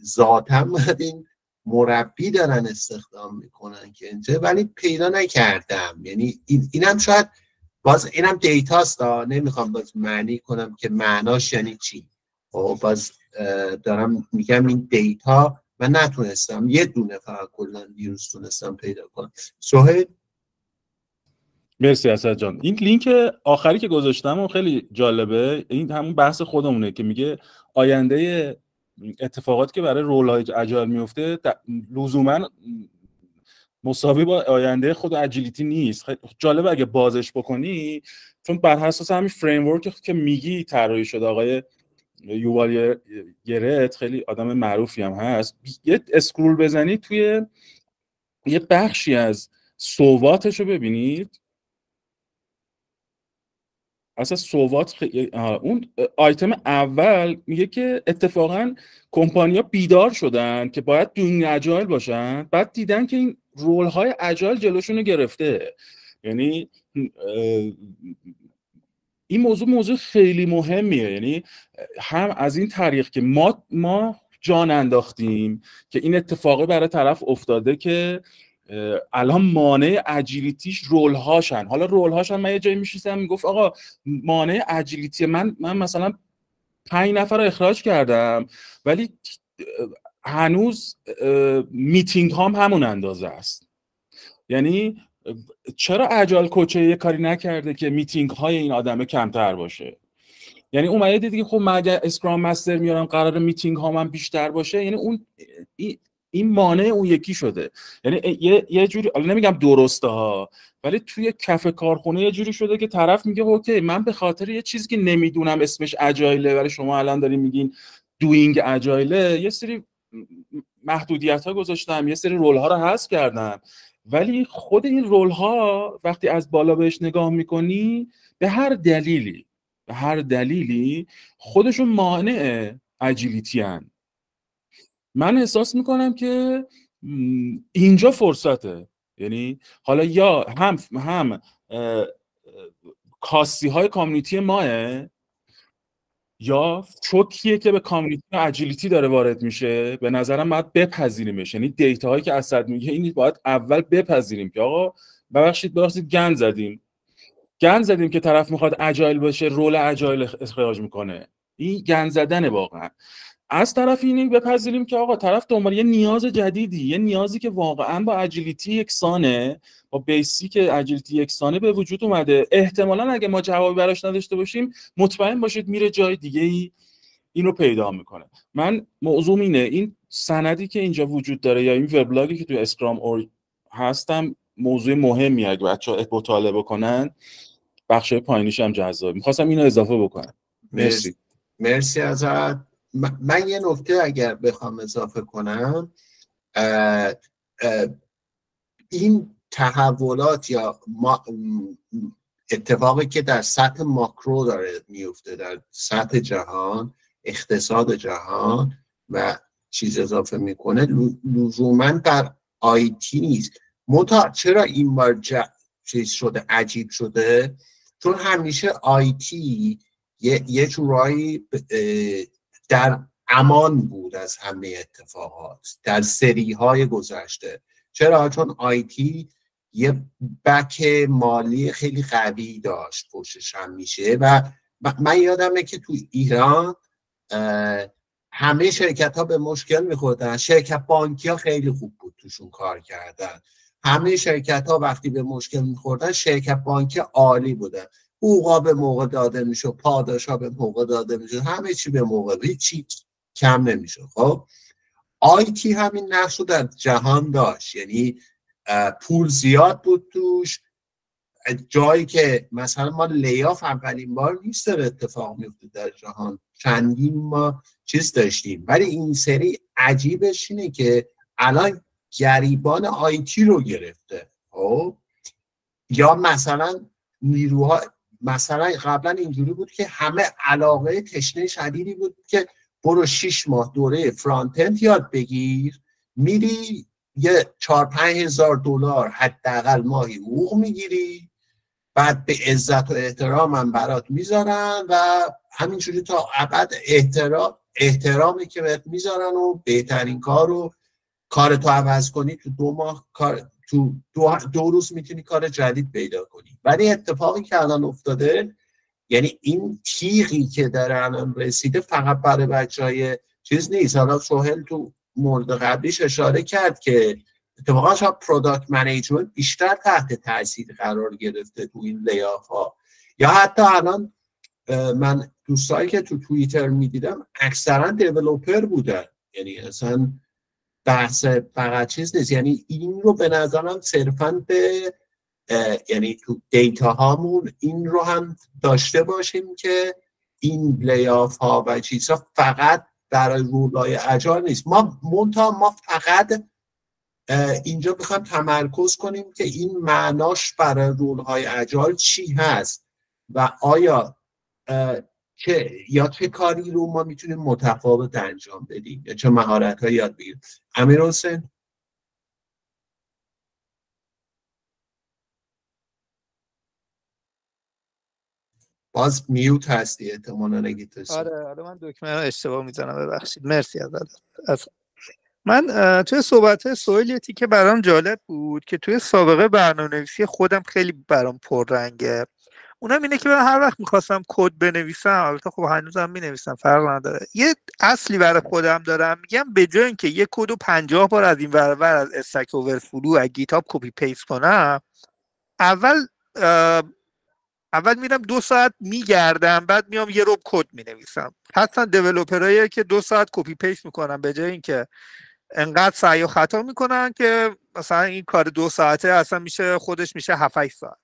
ذاتاً باید این مربی دارن استخدام میکنن که اینجا، ولی پیدا نکردم. یعنی اینم شاید باز اینم دیتاست، نمیخوام باز معنی کنم که معناش یعنی چی، باز دارم میگم این دیتا من نتونستم، یه دونه فقط کلا دیروز تونستم پیدا کنم. سهیل. مرسی اسد جان. این لینک آخری که گذاشتم خیلی جالبه، این همون بحث خودمونه که میگه آینده اتفاقاتی که برای رول‌های اجایل میفته لزوما مساوی با آینده خود اجیلیتی نیست. جالبه اگه بازش بکنی، چون بر اساس همین فریم ورک که میگی طراحی شده. آقای یووال گرت خیلی آدم معروفی هم هست، یه اسکرول بزنی توی یه بخشی از صوتاشو ببینید. اصلا صوت اون آیتم اول میگه که اتفاقا کمپانی‌ها بیدار شدن که باید دون اجایل باشن، بعد دیدن که این رول های اجایل جلوشونو گرفته. یعنی این موضوع خیلی مهمیه. یعنی هم از این طریق که ما جان انداختیم که این اتفاقی برای طرف افتاده که الان مانع اجیلیتیش رول هاشن. حالا رول هاشن من یه جایی میشیستم میگفت آقا مانع اجیلیتی من مثلا 5 نفر رو اخراج کردم ولی هنوز میتینگ هام همون اندازه است. یعنی چرا اجایل کوچه یه کاری نکرده که میتینگ های این آدمه کمتر باشه؟ یعنی اومده دیدی خب من اگه اسکرام مستر میارم قرار میتینگ ها من بیشتر باشه، یعنی اون این مانع اون یکی شده. یعنی یه جوری، حالا نمیگم درسته ها، ولی توی کف کارخونه یه جوری شده که طرف میگه اوکی من به خاطر یه چیزی که نمیدونم اسمش اجایله ولی شما الان دارین میگین دوینگ اجایله، یه سری محدودیت ها گذاشتم، یه سری رول ها رو حذف کردم، ولی خود این رول ها وقتی از بالا بهش نگاه میکنی به هر دلیلی خودشون مانع اجیلیتی هن. من احساس میکنم که اینجا فرصته. یعنی حالا یا هم کاستی های کامیونیتی ماه یا چوکیه که به کامیونیتی اجیلیتی داره وارد میشه. به نظرم باید بپذیریمش. یعنی دیتا هایی که اسد میگه این باید اول بپذیریم که آقا ببخشید گند زدیم که طرف میخواد اجایل باشه، رول اجایل اخراج میکنه. این گند زدنه واقعا. از طرف اینی بپذیریم که آقا طرف دنبال یه نیاز جدیدی، یه نیازی که واقعا با اجیلیتی یکسانه، با بیسیک اجیلیتی یکسانه به وجود اومده. احتمالاً اگه ما جوابی براش نداشته باشیم مطمئن باشید میره جای دیگه ای اینو پیدا میکنه. من موضوع اینه، این سندی که اینجا وجود داره یا این وبلاگی که توی اسکرام اور هستم موضوع مهمیه. اگه بچه‌ها مطالعه بکنن بخشای پایینیش هم جذاب. می‌خواستم اینو اضافه بکنم. مرسی ازت. من یه نکته اگر بخوام اضافه کنم، این تحولات یا اتفاقی که در سطح ماکرو داره میفته، در سطح جهان، اقتصاد جهان و چیز اضافه میکنه، لزوما در آیتی نیست. چرا این بار چیز شده، عجیب شده؟ چون همیشه آیتی یه جورایی در امان بود از همه اتفاقات در سری های گذشته. چرا؟ چون آیتی یه بک مالی خیلی قوی داشت پشتش همیشه. و من یادمه که تو ایران همه شرکت ها به مشکل میخوردن. شرکت بانکی ها خیلی خوب بود توشون کار کردن. همه شرکت ها وقتی به مشکل میخوردن شرکت بانکی عالی بودن. حقوقا به موقع داده میشد، پاداشا به موقع داده میشد، همه چی به موقع، هیچی کم نمیشد. خب آیتی همین نقش رو در جهان داشت. یعنی پول زیاد بود توش، جایی که مثلا ما لیاف اولین بار نیست داره اتفاق میفته در جهان، چندین ما چیز داشتیم. ولی این سری عجیبش اینه که الان گریبان آیتی رو گرفته. خب یا مثلا نیروها، مثلا قبلا اینجوری بود که همه علاقه تشنه شدیدی بود که برو 6 ماه دوره فرانت اند یاد بگیر، میری یه 4-5 هزار دلار حداقل ماهی حقوق میگیری، بعد به عزت و احترام هم برات میذارن و همینجوری تا ابد احترامی که بهت میذارن و بهترین کارتو عوض کنی تو 2 ماه تو 2 روز میتونی کار جدید پیدا کنی. ولی اتفاقی که الان افتاده، یعنی این تیغی که در الان رسیده فقط برای بچهای چیز نیست. حالا سهیل تو مورد قبلیش اشاره کرد که اتفاقا شاید پروداکت منیجمنت بیشتر تحت تاثیر قرار گرفته تو این لیاف ها. یا حتی الان من دوستایی که تو توییتر میدیدم اکثرا دیولوپر بودن. یعنی اصلا بحث فقط چیز نیست. یعنی این رو به نظرم صرفاً به یعنی تو دیتا هامون این رو هم داشته باشیم که این لیاف ها و چیزها فقط برای رولای اجایل نیست. ما فقط اینجا بخوایم تمرکز کنیم که این معناش برای رولهای اجایل چی هست و آیا چه کاری رو ما میتونیم متفاوت انجام بدیم یا چه مهارت ها یاد بگیریم. امیر حسین باز میوت هستی احتمالاً اگه آره من دکمه رو اشتباه میزنم، ببخشید. مرسی از من توی صحبت سویلیتی که برام جالب بود که توی سابقه برنامه‌نویسی خودم خیلی برام پررنگه. اونم اینه که من هر وقت میخواستم کد بنویسم، البته خب هنوزم مینویسم فرق نداره، یه اصلی برای خودم دارم، میگم به جای اینکه یه کدو 50 بار از این ور ور از استک اوورفلو از گیتاب کپی پیست کنم، اول میرم 2 ساعت میگردم، بعد میام یه ربع کد مینویسم. حتی دیولپرایی که 2 ساعت کپی پیست میکنن به جای اینکه انقدر سعی و خطا میکنن که مثلا این کار 2 ساعته اصلا خودش میشه 7-8 ساعت.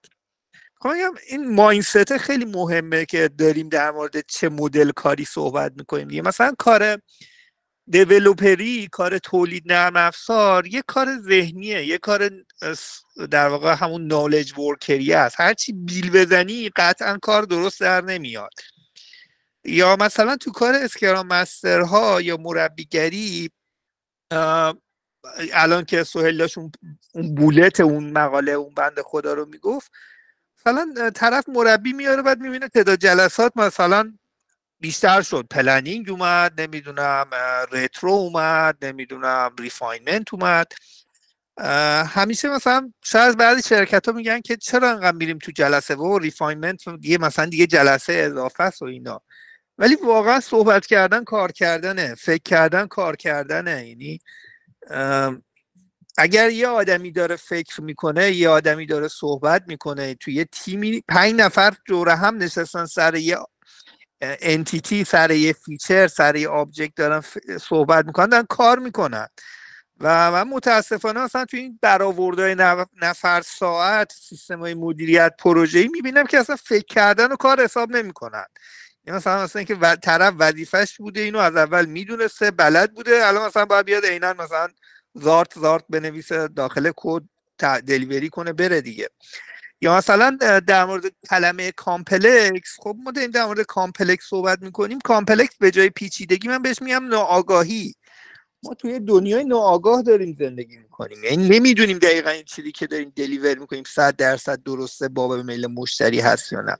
میگم این مایندست خیلی مهمه که داریم در مورد چه مدل کاری صحبت میکنیم دیگه. مثلا کار دیولپری، کار تولید نرم افزار یه کار ذهنیه، یه کار در واقع همون نالج ورکری است. هرچی بیل بزنی قطعا کار درست در نمیاد. یا مثلا تو کار اسکرام مسترها یا مربیگری، الان که سهیل داشت اون بولت اون مقاله اون بنده خدا رو میگفت، مثلا طرف مربی میاره بعد میبینه تعداد جلسات مثلا بیشتر شد، پلنینگ اومد، نمیدونم رترو اومد، نمیدونم ریفاینمنت اومد. همیشه مثلا شاید بعضی شرکت ها میگن که چرا انقدر میریم تو جلسه و ریفاینمنت دیگه مثلا دیگه جلسه اضافه است و اینا، ولی واقعا صحبت کردن کار کردنه، فکر کردن کار کردنه. یعنی اگر یه آدمی داره فکر میکنه، یه آدمی داره صحبت میکنه، توی یه تیمی 5 نفر جوره هم نشستن سر یه انتیتی، سر یه فیچر، سر یه آبجکت دارن صحبت میکنن، دارن کار میکنن. و من متاسفانه مثلا توی این برآوردهای نفر ساعت سیستم‌های مدیریت پروژه‌ای میبینم که اصلا فکر کردن و کار حساب نمیکنن. یعنی مثلا اینکه طرف وظیفش بوده اینو از اول میدونسته، بلد بوده، الان مثلا باید بیاد عیناً مثلا زارت بنویسه داخل کد دلیوری کنه بره دیگه. یا مثلا در مورد کلمه کامپلکس، خب ما داریم در مورد کامپلکس صحبت میکنیم. کامپلکس به جای پیچیدگی من بهش میگم ناآگاهی. ما توی دنیای ناآگاه داریم زندگی میکنیم، یعنی نمیدونیم دقیقاً این چیزی که داریم دلیور میکنیم 100% درسته، باب میل مشتری هست یا نه.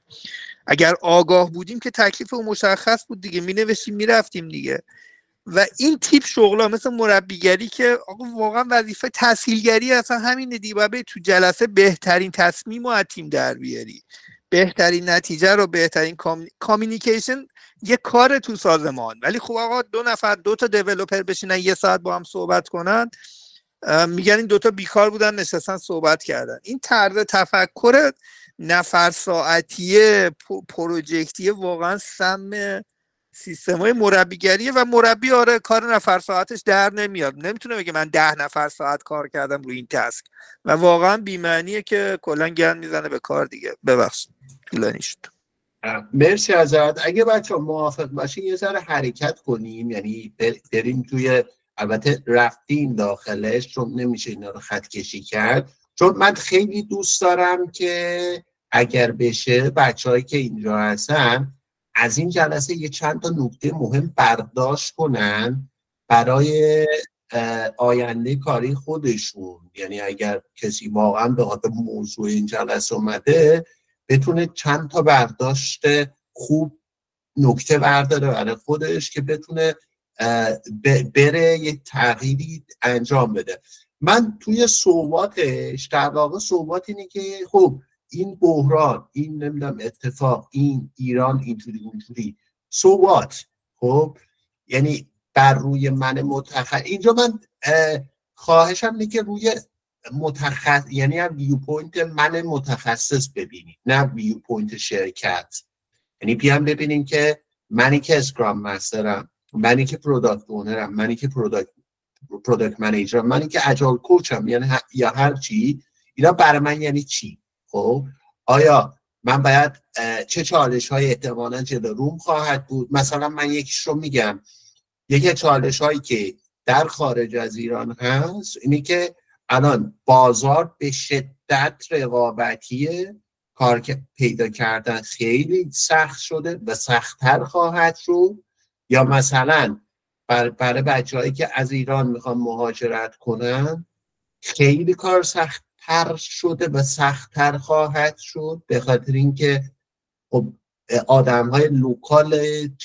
اگر آگاه بودیم که تکلیف اون مشخص بود دیگه، مینوشتیم میرفتیم دیگه. و این تیپ شغلا مثل مربیگری که آقا واقعا وظیفه تسهیلگری اصلا همینه دیگه، باید تو جلسه بهترین تصمیم رو از تیم در بیاری، بهترین نتیجه رو، بهترین کامیونیکیشن یه کار تو سازمان. ولی خب آقا 2 تا دیولپر بشینن 1 ساعت با هم صحبت کنن، میگن این 2 تا بیکار بودن نشستن صحبت کردن. این طرز تفکر نفر ساعتیه پروژکتیه واقعا سم سیستم‌های مربیگریه. و مربی آره کار نفر ساعتش در نمیاد، نمیتونه بگه من 10 نفر ساعت کار کردم روی این تسک، و واقعا بی‌معنیه که کلا گند میزنه به کار دیگه. ببخشید طولانی شد. مرسی ازت. اگه بچه‌ها موافق باشین یه ذره حرکت کنیم، یعنی بریم توی، البته رفتیم داخلش چون نمیشه اینا رو خط کشی کرد، چون من خیلی دوست دارم که اگر بشه بچه‌هایی که اینجا هستن از این جلسه یه چند تا نکته مهم برداشت کنن برای آینده کاری خودشون. یعنی اگر کسی واقعا به خاطر موضوع این جلسه اومده بتونه چند تا برداشت خوب نکته برداره برای خودش که بتونه بره یه تغییری انجام بده. من توی صحباتش در واقع صحبت اینه که خب این بحران، این نمیدونم اتفاق، این ایران اینطوری اونطوری صحبت، خب یعنی بر روی من اینجا من خواهشم اینه که روی یعنی هم ویو پوینت من متخصص ببینید، نه ویو پوینت شرکت. یعنی بیام ببینیم که منی که اسکرام مسترم، منی که پروداکت اونرم، منی که پروداکت منیجرم، منی که اجایل کوچم، یعنی یا هر چی، اینا برای من یعنی چی؟ خب آیا من باید چه چالش های احتمالاً جلو روم خواهد بود؟ مثلا من یکیش رو میگم، یکی چالش هایی که در خارج از ایران هست اینی که الان بازار به شدت رقابتیه، کار پیدا کردن خیلی سخت شده و سخت‌تر خواهد شد. یا مثلا برای بچه‌هایی که از ایران میخوان مهاجرت کنن خیلی کار سخت‌تر شده و سخت‌تر خواهد شد، به خاطر اینکه خب آدم‌های لوکال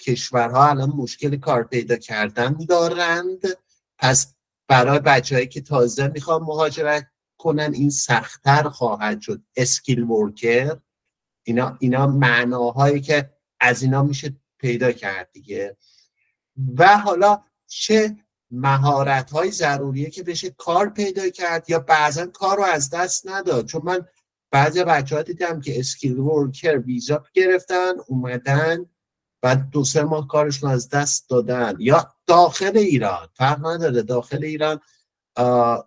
کشورها الان مشکل کار پیدا کردن دارند. پس برای بچه‌هایی که تازه میخوان مهاجرت کنن این سخت‌تر خواهد شد. اسکیل ورکر، اینا معناهایی که از اینا میشه پیدا کرد دیگه. و حالا چه مهارت‌های ضروریه که بشه کار پیدا کرد یا بعضا کار رو از دست نداد. چون من بعضی بچه‌ها دیدم که اسکیل ورکر ویزا گرفتن اومدن بعد 2-3 ماه کارشون از دست دادن. یا داخل ایران، فرق نداره داخل ایران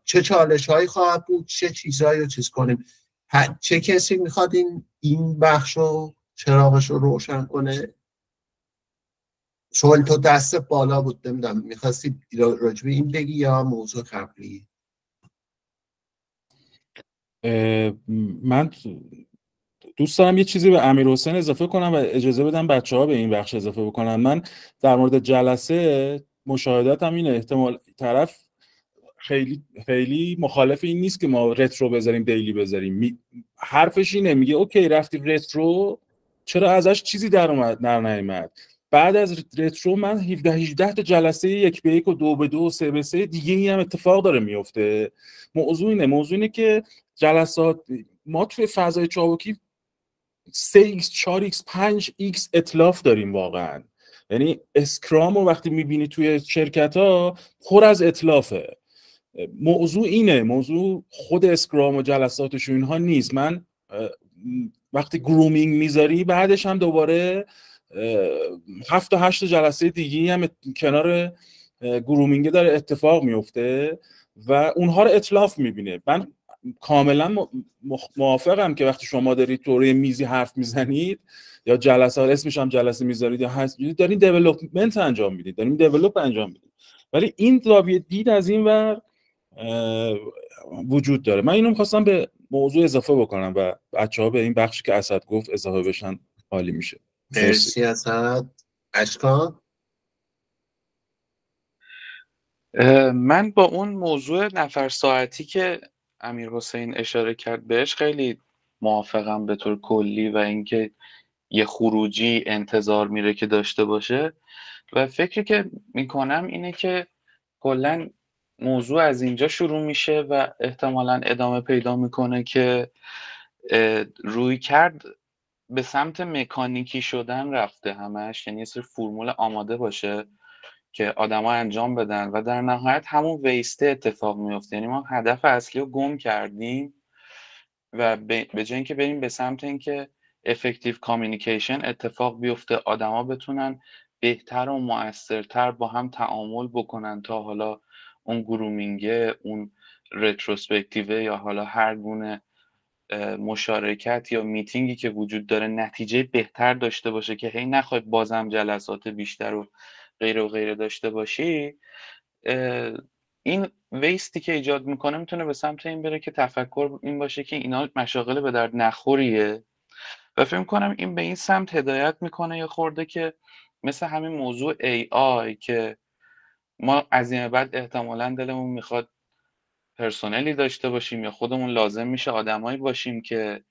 چه چالش هایی خواهد بود، چه چیزهایی رو چیز کنیم. چه کسی میخواد این بخش رو چراغش رو روشن کنه؟ شغل تو دست بالا بود، نمیدونم میخواستی راجبه این بگی یا موضوع قبلی؟ من دوست دارم یه چیزی به امیرحسین اضافه کنم و اجازه بدم بچه‌ها به این بخش اضافه بکنن. من در مورد جلسه مشاهداتم اینه، احتمال طرف خیلی مخالف این نیست که ما رترو بذاریم دیلی بذاریم. حرفش اینه، میگه اوکی رفتیم رترو، چرا ازش چیزی در نیامد؟ بعد از رترو من 17-18 تا جلسه 1 به 1 و 2 به 2 و 3 به 3 دیگه این هم اتفاق داره میفته. موضوع اینه که جلسات ما توی فضای چابکی 3x 4x 5x اتلاف داریم واقعا. یعنی اسکرام رو وقتی میبینی توی شرکت ها پر از اتلافه. موضوع خود اسکرام و جلساتش و اینها نیست. من وقتی گرومینگ میذاری بعدش هم دوباره 7 تا 8 جلسه دیگه هم کنار گرومینگ داره اتفاق میفته و اونها رو اتلاف میبینه. من کاملا موافقم که وقتی شما دارید توی میزی حرف میزنید یا جلسه اسمش هم جلسه میذارید یا دارین دیولپمنت انجام میدید، دارین دیولپ انجام میدید، ولی این زاویه دید از این ور وجود داره. من اینو می‌خواستم به موضوع اضافه بکنم و بچه‌ها به این بخشی که اسد گفت اضافه بشن عالی میشه. مرسی اسد. اشکان؟ من با اون موضوع نفر ساعتی که امیرحسین اشاره کرد بهش خیلی موافقم به طور کلی و اینکه یه خروجی انتظار میره که داشته باشه و فکری که میکنم اینه که کلا موضوع از اینجا شروع میشه و احتمالاً ادامه پیدا میکنه که روی کرد به سمت مکانیکی شدن رفته همش، یعنی یه سری فرمول آماده باشه که آدما انجام بدن و در نهایت همون ویسته اتفاق میفته. یعنی ما هدف اصلی رو گم کردیم و به جای اینکه بریم به سمت اینکه افکتیو کامیونیکیشن اتفاق بیفته، آدما بتونن بهتر و مؤثرتر با هم تعامل بکنن تا حالا اون گرومینگه، اون رتروسپکتیو یا حالا هر گونه مشارکت یا میتینگی که وجود داره نتیجه بهتر داشته باشه که هی نخوای بازم جلسات بیشتر و غیره داشته باشی. این ویستی که ایجاد میکنه میتونه به سمت این بره که تفکر این باشه که اینا مشاغل به درد نخوریه و فکر میکنم این به این سمت هدایت میکنه یا خورده که مثل همین موضوع AI که ما از این بعد احتمالاً دلمون میخواد پرسونلی داشته باشیم یا خودمون لازم میشه آدمایی باشیم که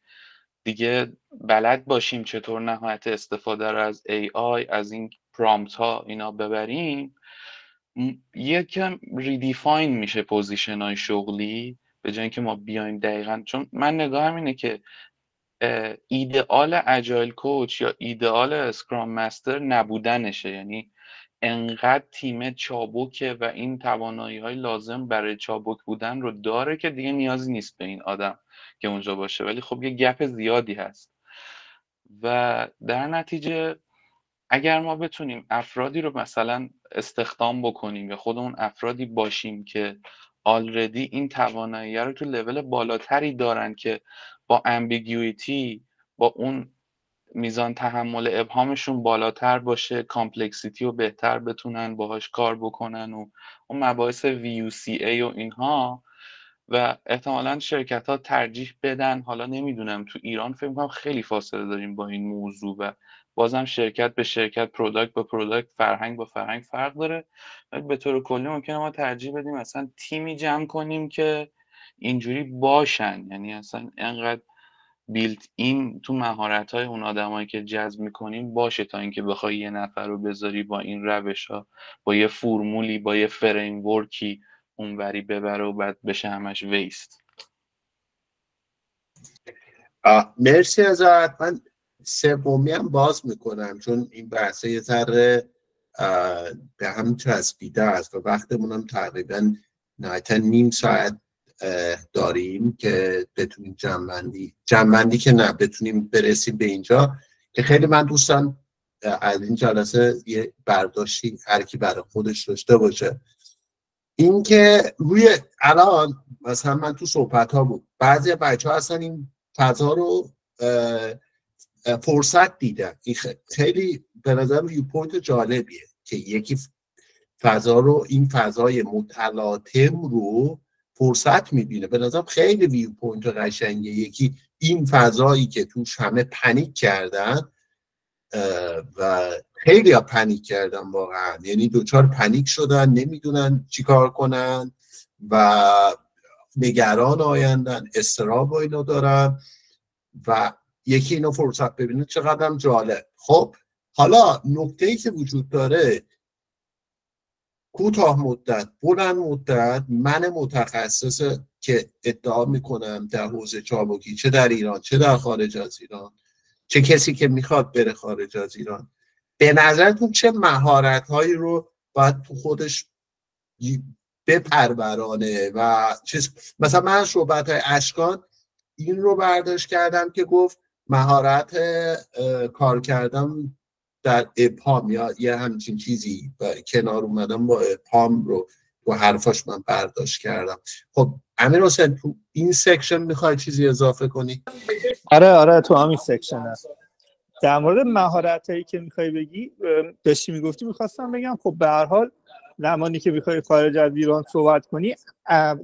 دیگه بلد باشیم چطور نهایت استفاده رو از AI، از این پرامپت ها اینا ببریم. یکم ریدیفاین میشه پوزیشن های شغلی به جای اینکه ما بیایم دقیقاً. چون من نگاهم اینه که ایدئال اجایل کوچ یا ایدئال اسکرام مستر نبودنشه، یعنی انقدر تیم چابکه و این توانایی های لازم برای چابک بودن رو داره که دیگه نیازی نیست به این آدم که اونجا باشه، ولی خب یه گپ زیادی هست و در نتیجه اگر ما بتونیم افرادی رو مثلا استخدام بکنیم یا خودمون افرادی باشیم که آلردی این توانایی رو تو لول بالاتری دارن که با امبیگویتی، با اون میزان تحمل ابهامشون بالاتر باشه، کامپلکسیتی رو بهتر بتونن باهاش کار بکنن و اون مباحث VUCA و اینها، و احتمالاً شرکت ها ترجیح بدن. حالا نمیدونم تو ایران فکر می‌کنم خیلی فاصله داریم با این موضوع و بازم شرکت به شرکت، پروداکت با پروداکت، فرهنگ با فرهنگ فرق داره، ولی به طور کلی ممکنه ما ترجیح بدیم اصلا تیمی جمع کنیم که اینجوری باشن، یعنی اصلا انقدر بیلت این تو مهارت‌های اون آدمایی که جذب می‌کنیم باشه تا اینکه بخوای یه نفر رو بذاری با این روش‌ها، با یه فرمولی، با یه فریم ورکی اونوری ببره و بعد بشه همش ویست. مرسی ازت. من سومی هم باز میکنم چون این بحثه یه ذره به هم چسبیده است و وقتمونم تقریبا نهایتا نیم ساعت داریم که بتونیم جمع‌بندی که نه بتونیم برسیم به اینجا که خیلی من دوستم از این جلسه یه برداشتی هر کی برای خودش داشته باشه. این که روی الان مثلا من تو صحبت ها بود بعضی بچه ها اصلا این فضا رو فرصت دیدن. این خیلی به نظرم ویوپوینت جالبیه که یکی فضا رو این فضای متلاطم رو فرصت میبینه. به نظرم خیلی ویوپوینت قشنگه. یکی این فضایی که توش همه پنیک کردن و خیلی ها پنیک کردن واقعا، یعنی دوچار پنیک شدن نمیدونن چی کار کنن و نگران آیندن، اضطراب و اینو دارن و یکی اینو فرصت ببینه. چقدر جالب. خب حالا نکته‌ای که وجود داره کوتاه مدت بلند مدت، من متخصص که ادعا میکنم در حوزه چابکی چه در ایران چه در خارج از ایران، چه کسی که میخواد بره خارج از ایران، به نظرتون چه مهارت‌هایی رو باید تو خودش بپرورانه و مثلا من صحبت‌های اشکان این رو برداشت کردم که گفت مهارت کار کردن در ابهام یا یه همچین چیزی کنار اومدم با ابهام رو تو حرفاش من برداشت کردم. خب امیر حسین تو این سکشن میخوای چیزی اضافه کنی؟ آره تو همین سکشن هست. در مورد مهارتایی که میخوای بگی داشتی میگفتی میخواستم بگم خب به هر حال زمانی که میخوای خارج از ایران صحبت کنی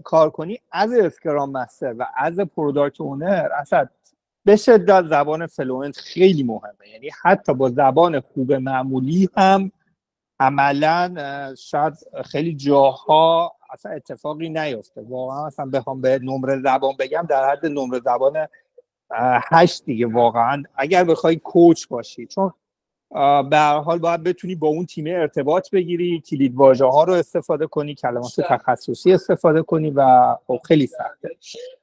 کار کنی از اسکرام مستر و از پروداکت اونر اصلا به شدت زبان فلوئنت خیلی مهمه. یعنی حتی با زبان خوب معمولی هم عملا شاید خیلی جاها اصلا اتفاقی نیفته. واقعا اصلا بخوام به نمره زبان بگم در حد نمره زبان 8 دیگه واقعا اگر بخوای کوچ باشی، چون به هر حال باید بتونی با اون تیم ارتباط بگیری، کلید واژه ها رو استفاده کنی، کلمات تخصصی استفاده کنی و خب خیلی سخته.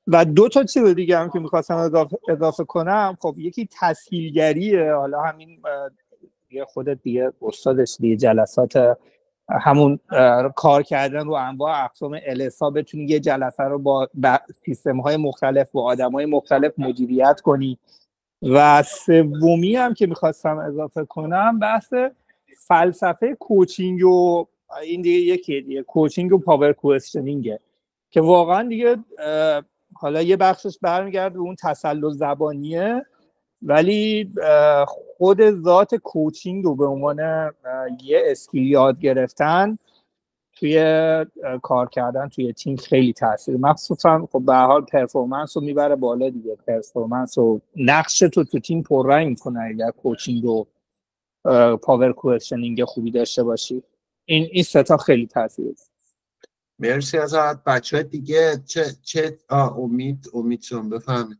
و دو تا چیز دیگه هم که می‌خواستم اضافه کنم، خب یکی تسهیلگریه. حالا همین دیگه خودت دیگه استادش دیگه جلسات همون کار کردن رو انواع اقسام LSA بتونی یه جلسه رو با سیستم‌های مختلف و آدم‌های مختلف مدیریت کنی. و سومی هم که میخواستم اضافه کنم بحث فلسفه کوچینگ و این دیگه یکی دیگه کوچینگ و پاور کوئسچنینگه که واقعا دیگه حالا یه بخشش برمیگرده به اون تسلط زبانیه، ولی خود ذات کوچینگ رو به عنوان یه اسکیل یاد گرفتن توی کار کردن توی تیم خیلی تاثیر، مخصوصا خب به هر حال پرفورمنس رو میبره بالا دیگه. پرفورمنس و نقش تو تیم پررنگ میکنه اگر کوچینگ و پاور کوئسچنینگ خوبی داشته باشی. این سه تا خیلی تاثیر داره. مرسی ازت. بچه دیگه چه امید جان بفهمید.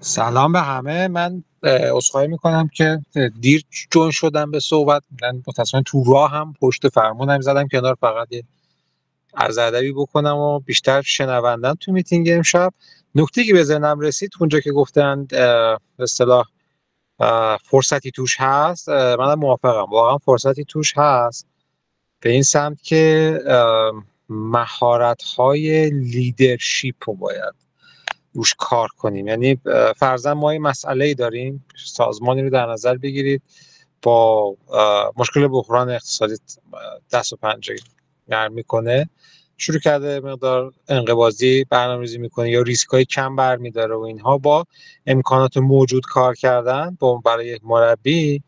سلام به همه. من عذرخواهی میکنم که دیر جون شدم به صحبت. من متاسفانه تو راه هم پشت فرمونم زدم کنار، فقط یه عرض ادبی بکنم و بیشتر شنوندم تو میتینگ امشب. نکته که به ذهنم رسید اونجا که گفتن به اصطلاح فرصتی توش هست، منم موافقم، واقعا فرصتی توش هست به این سمت که مهارت‌های لیدرشپ رو باید روش کار کنیم. یعنی فرضاً ما این مسئله‌ای داریم، سازمانی رو در نظر بگیرید با مشکل بحران اقتصادی دست و پنجه نرم میکنه، شروع کرده مقدار انقباضی برنامه‌ریزی میکنه یا ریسک‌های کم برمی‌داره و اینها. با امکانات موجود کار کردن برای یک مربی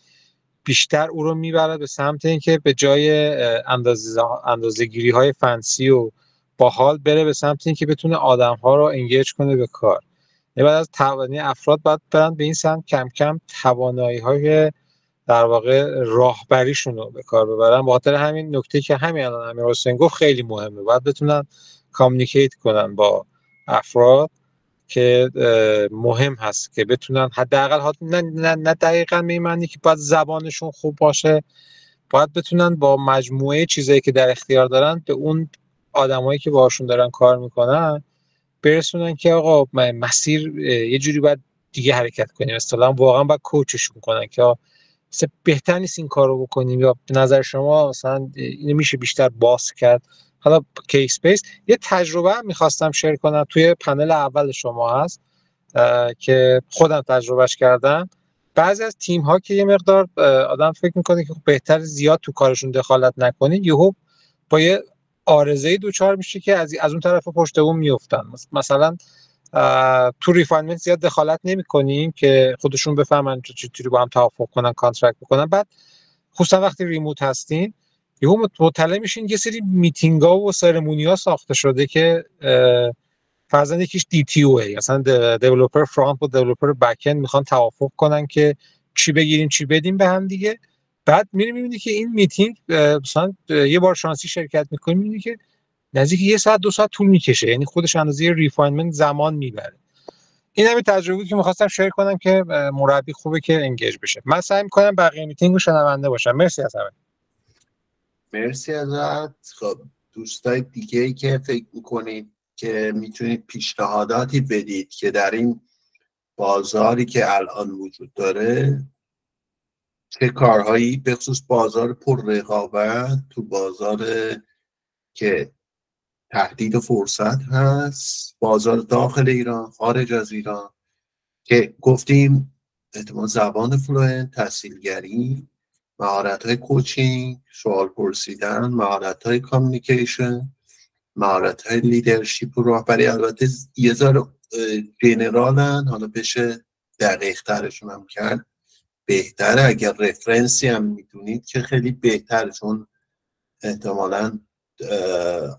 بیشتر او رو میبره به سمت اینکه به جای اندازه‌گیری‌های فنسی و باحال بره به سمت اینکه بتونه آدم‌ها رو انگیج کنه به کار. بعد از توانایی افراد باید برن به این سمت کم کم توانایی‌های در واقع راهبریشون رو به کار ببرن. به خاطر همین نکته که همین الان امیر حسین گفت خیلی مهمه، باید بتونن کامیونیکیت کنن با افراد که مهم هست که بتونن حداقل نه دقیقاً به این معنی که باید زبانشون خوب باشه، باید بتونن با مجموعه چیزایی که در اختیار دارن به اون آدمایی که باشون دارن کار میکنن برسونن که آقا مسیر یه جوری باید دیگه حرکت کنیم، اصطلاحاً واقعا باید کوچشون کنن که مثلا بهتر نیست این کارو بکنیم، یا به نظر شما مثلا اینو میشه بیشتر باز کرد. حالا کیس بیس یه تجربه هم میخواستم شیر کنم توی پنل اول شما هست که خودم تجربهش کردم. بعضی از تیم ها که یه مقدار آدم فکر میکنه که بهتر زیاد تو کارشون دخالت نکنید، یهو با یه آرزه‌ای دوچار میشه که از اون طرف پشت بوم میافتن. مثلا تو ریفاینمنت زیاد دخالت نمی‌کنیم که خودشون بفهمن چطوری با هم توافق کنن، کانترکت بکنن. بعد خصوصا وقتی ریموت هستین یهو مطلع میشین یه سری میتینگ‌ها و سرمونی‌ها ساخته شده که فرضاً یکیش DTO مثلا دیولپر فرانت و دیولپر بک اند میخوان توافق کنن که چی بگیریم چی بدیم به هم دیگه. بعد می‌بینی که این میتینگ مثلا یه بار شانسی شرکت می‌کنی می‌بینی که نزدیک 1 ساعت 2 ساعت طول میکشه، یعنی خودش اندازه ریفاینمنت زمان میبره. این همین تجربه‌ای که می‌خواستم شیر کنم که مربی خوبه که انگیج بشه. من سعی می‌کنم بقیه میتینگ رو شنونده باشم. مرسی از همه. مرسی ازت. خب دوستای دیگه‌ای که فکر می‌کنید که میتونید پیشنهاداتی بدید که در این بازاری که الان وجود داره چه کارهایی، به خصوص بازار پر رقابت، تو بازار که تهدید فرصت هست، بازار داخل ایران، خارج از ایران، که گفتیم احتمال زبان فلوئنت، تحصیلگری، مهارت‌های کوچینگ، سوال پرسیدن، مهارت‌های کامیونیکیشن، مهارت‌های لیدرشپ و راهبری. البته یه ذره جنرالن، حالا بشه دقیق ترشون هم کرد بهتره. اگر رفرنسی هم میدونید که خیلی بهتر، چون احتمالاً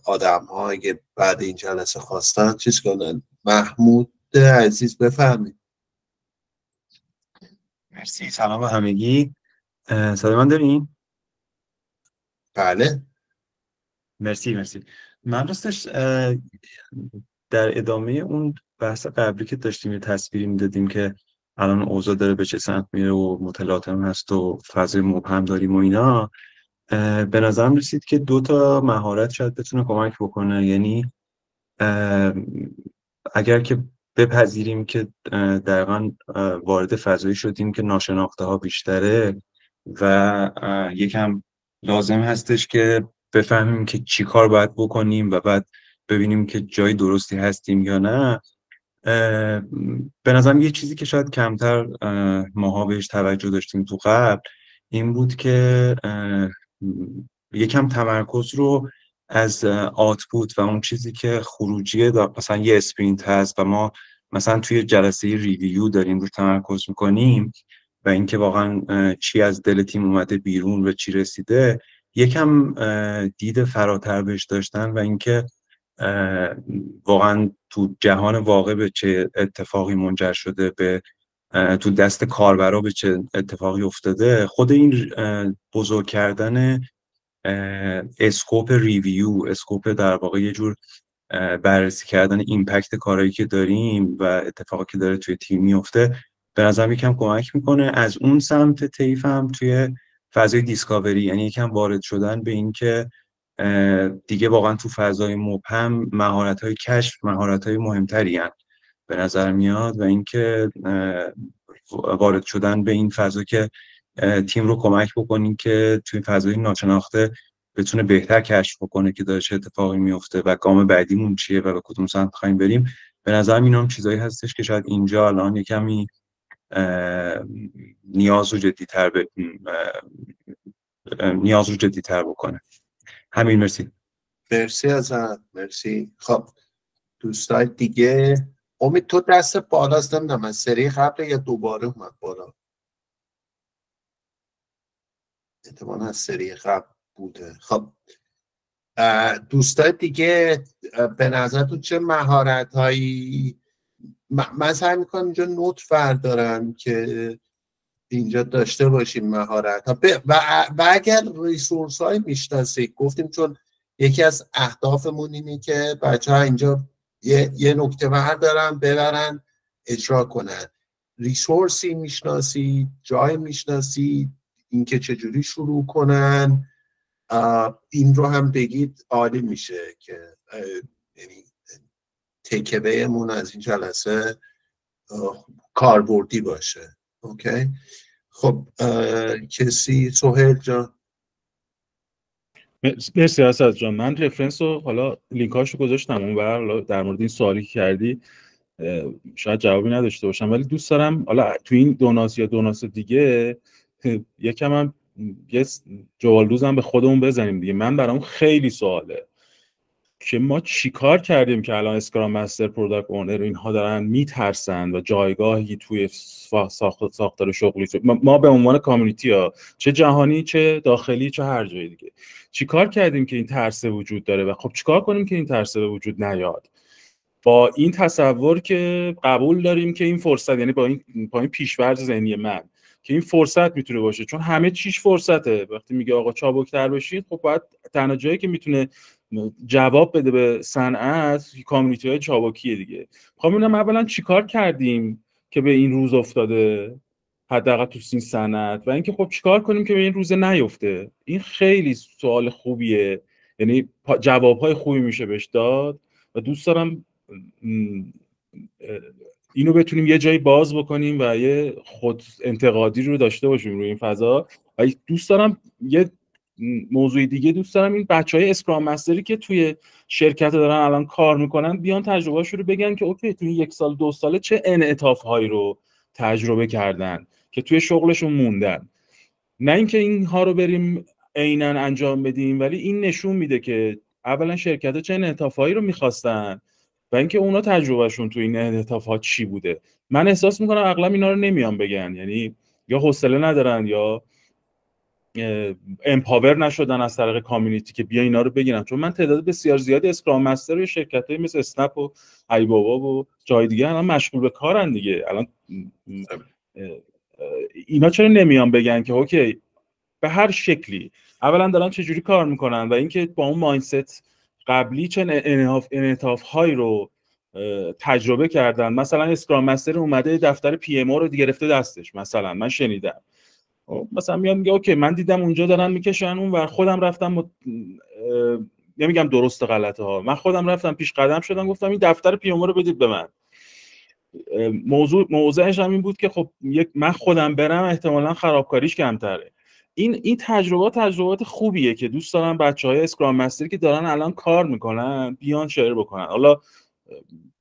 آدم ها اگه بعد این جلسه خواستن چیز کنن. محمود عزیز بفرمید. مرسی. سلام به همگی. صدای من دارین؟ بله مرسی. من راستش در ادامه اون بحث قبلی که داشتیم یه تصویری میدادیم که الان اوضاع داره به چه سمت میره و مطالعات هم هست و فضای مبهم داریم و اینا، به نظرم رسید که 2 تا مهارت شاید بتونه کمک بکنه. یعنی اگر که بپذیریم که دقیقاً وارد فضایی شدیم که ناشناخته ها بیشتره و یکم لازم هستش که بفهمیم که چی کار باید بکنیم و بعد ببینیم که جای درستی هستیم یا نه. به نظرم یه چیزی که شاید کمتر ماها بهش توجه داشتیم تو قبل این بود که یکم تمرکز رو از آتپوت و اون چیزی که خروجیه مثلا یه اسپرینت هست و ما مثلا توی جلسه ریویو داریم روش تمرکز میکنیم و اینکه واقعا چی از دل تیم اومده بیرون و چی رسیده، یکم دید فراتر بهش داشتن و اینکه واقعا تو جهان واقع به چه اتفاقی منجر شده، به تو دست کاربرا به چه اتفاقی افتاده. خود این بزرگ کردن اسکوپ ریویو، اسکوپ در واقع یه جور بررسی کردن ایمپکت کارهایی که داریم و اتفاقی که داره توی تیم میفته، به نظرم یکم کمک میکنه. از اون سمت طیف هم توی فضای دیسکاوری، یعنی یکم وارد شدن به این که دیگه واقعا تو فضای مبهم مهارت‌های کشف مهارت‌های مهمتری هستند به نظر میاد، و اینکه وارد شدن به این فضا که تیم رو کمک بکنین که توی فضای ناشناخته بتونه بهتر کشف بکنه که داره چه اتفاقی میفته و گام بعدیمون چیه و به کدوم سمت می‌خوایم بریم. به نظر اینا هم چیزایی هستش که شاید اینجا الان یکمی نیاز رو جدی‌تر بکنه. همین. مرسی ازت. مرسی. خب دوستای دیگه، امید تو دست بالاست، نمیدونم از سری قبل یا دوباره اومد بالا؟ احتمالاً از سری قبل بوده. خب دوستای دیگه به نظرتون چه مهارت هایی، من سعی میکنم اینجا نوت بردارم که اینجا داشته باشیم مهارت ها و اگر ریسورس های میشناسید، گفتیم چون یکی از اهدافمون اینه که بچه ها اینجا یه نکته بردارن ببرن اجرا کنن. ریسورسی میشناسید، جای میشناسید، اینکه چجوری شروع کنن، این رو هم بگید عالی میشه که یعنی تکیه‌مون از این جلسه کاربردی باشه. اوکی، خب کسی؟ سهیل جان. مرسی اسد جان. من رفرنس رو حالا لینکاشو گذاشتم اونور، در مورد این سوالی که کردی شاید جوابی نداشته باشم، ولی دوست دارم حالا تو این دوناس یا دوناس دیگه یکم هم یه جوالدوزم به خودمون بزنیم دیگه. من برام خیلی سواله که ما چیکار کردیم که الان اسکرام مستر، پروداکت اونر اینها دارن میترسن و جایگاهی توی ساختار شغلی ما به عنوان کامیونیتی ها، چه جهانی چه داخلی چه هر جای دیگه، چیکار کردیم که این ترس وجود داره و خب چیکار کنیم که این ترس به وجود نیاد، با این تصور که قبول داریم که این فرصت، یعنی با این پیش‌فرض ذهنی من که این فرصت میتونه باشه، چون همه چیش فرصته. وقتی میگه آقا چابک‌تر بشید، خب باید تنها جایی که میتونه جواب بده به صنعت کامیونیتی‌های چابکیه دیگه. میخوام ببینم اولا چیکار کردیم که به این روز افتاده، حداقل تو این صنعت، و اینکه خب چیکار کنیم که به این روز نیفته. این خیلی سوال خوبیه، یعنی جواب‌های خوبی میشه بهش داد و دوست دارم اینو بتونیم یه جایی باز بکنیم و یه خود انتقادی رو داشته باشیم روی این فضا. و دوست دارم یه موضوع دیگه، دوست دارم این بچهای اسکرام مستری که توی شرکت دارن الان کار میکنن بیان تجربه‌اشون رو بگن که اوکی توی 1 سال 2 ساله چه انعطاف‌هایی رو تجربه کردن که توی شغلشون موندن، نه اینکه اینها رو بریم عیناً انجام بدیم. ولی این نشون میده که اولا شرکت‌ها چه انعطاف‌هایی رو می‌خواستن و اینکه اونا تجربهشون تو این انعطاف‌ها چی بوده. من احساس میکنم اغلب اینا رو نمیان بگن، یعنی یا حوصله ندارن یا امپاور نشدن از طریق کامیونیتی که بیا اینا رو بگیرن. چون من تعداد بسیار زیادی اسکرام مستر و شرکت‌های مثل اسنپ و ای بابا و جای دیگه الان مشغول به کارن دیگه. الان اینا چرا نمیان بگن که اوکی به هر شکلی اولا دارن چجوری کار میکنن و اینکه با اون مایندست قبلی چه انعطاف‌هایی رو تجربه کردن. مثلا اسکرام مستر اومده دفتر پی ام او رو گرفته دستش، مثلا من شنیدم، مثلا میاد میگه اوکی من دیدم اونجا دارن میکشن اون و خودم رفتم نمیگم درست غلطه ها، من خودم رفتم پیش قدم شدم گفتم این دفتر پی ام او رو بدید به من. موضوعش هم این بود که خب من خودم برم احتمالاً خرابکاریش کمتره. این تجربات خوبیه که دوست دارم بچهای اسکرام مستری که دارن الان کار میکنن بیان شیر بکنن، حالا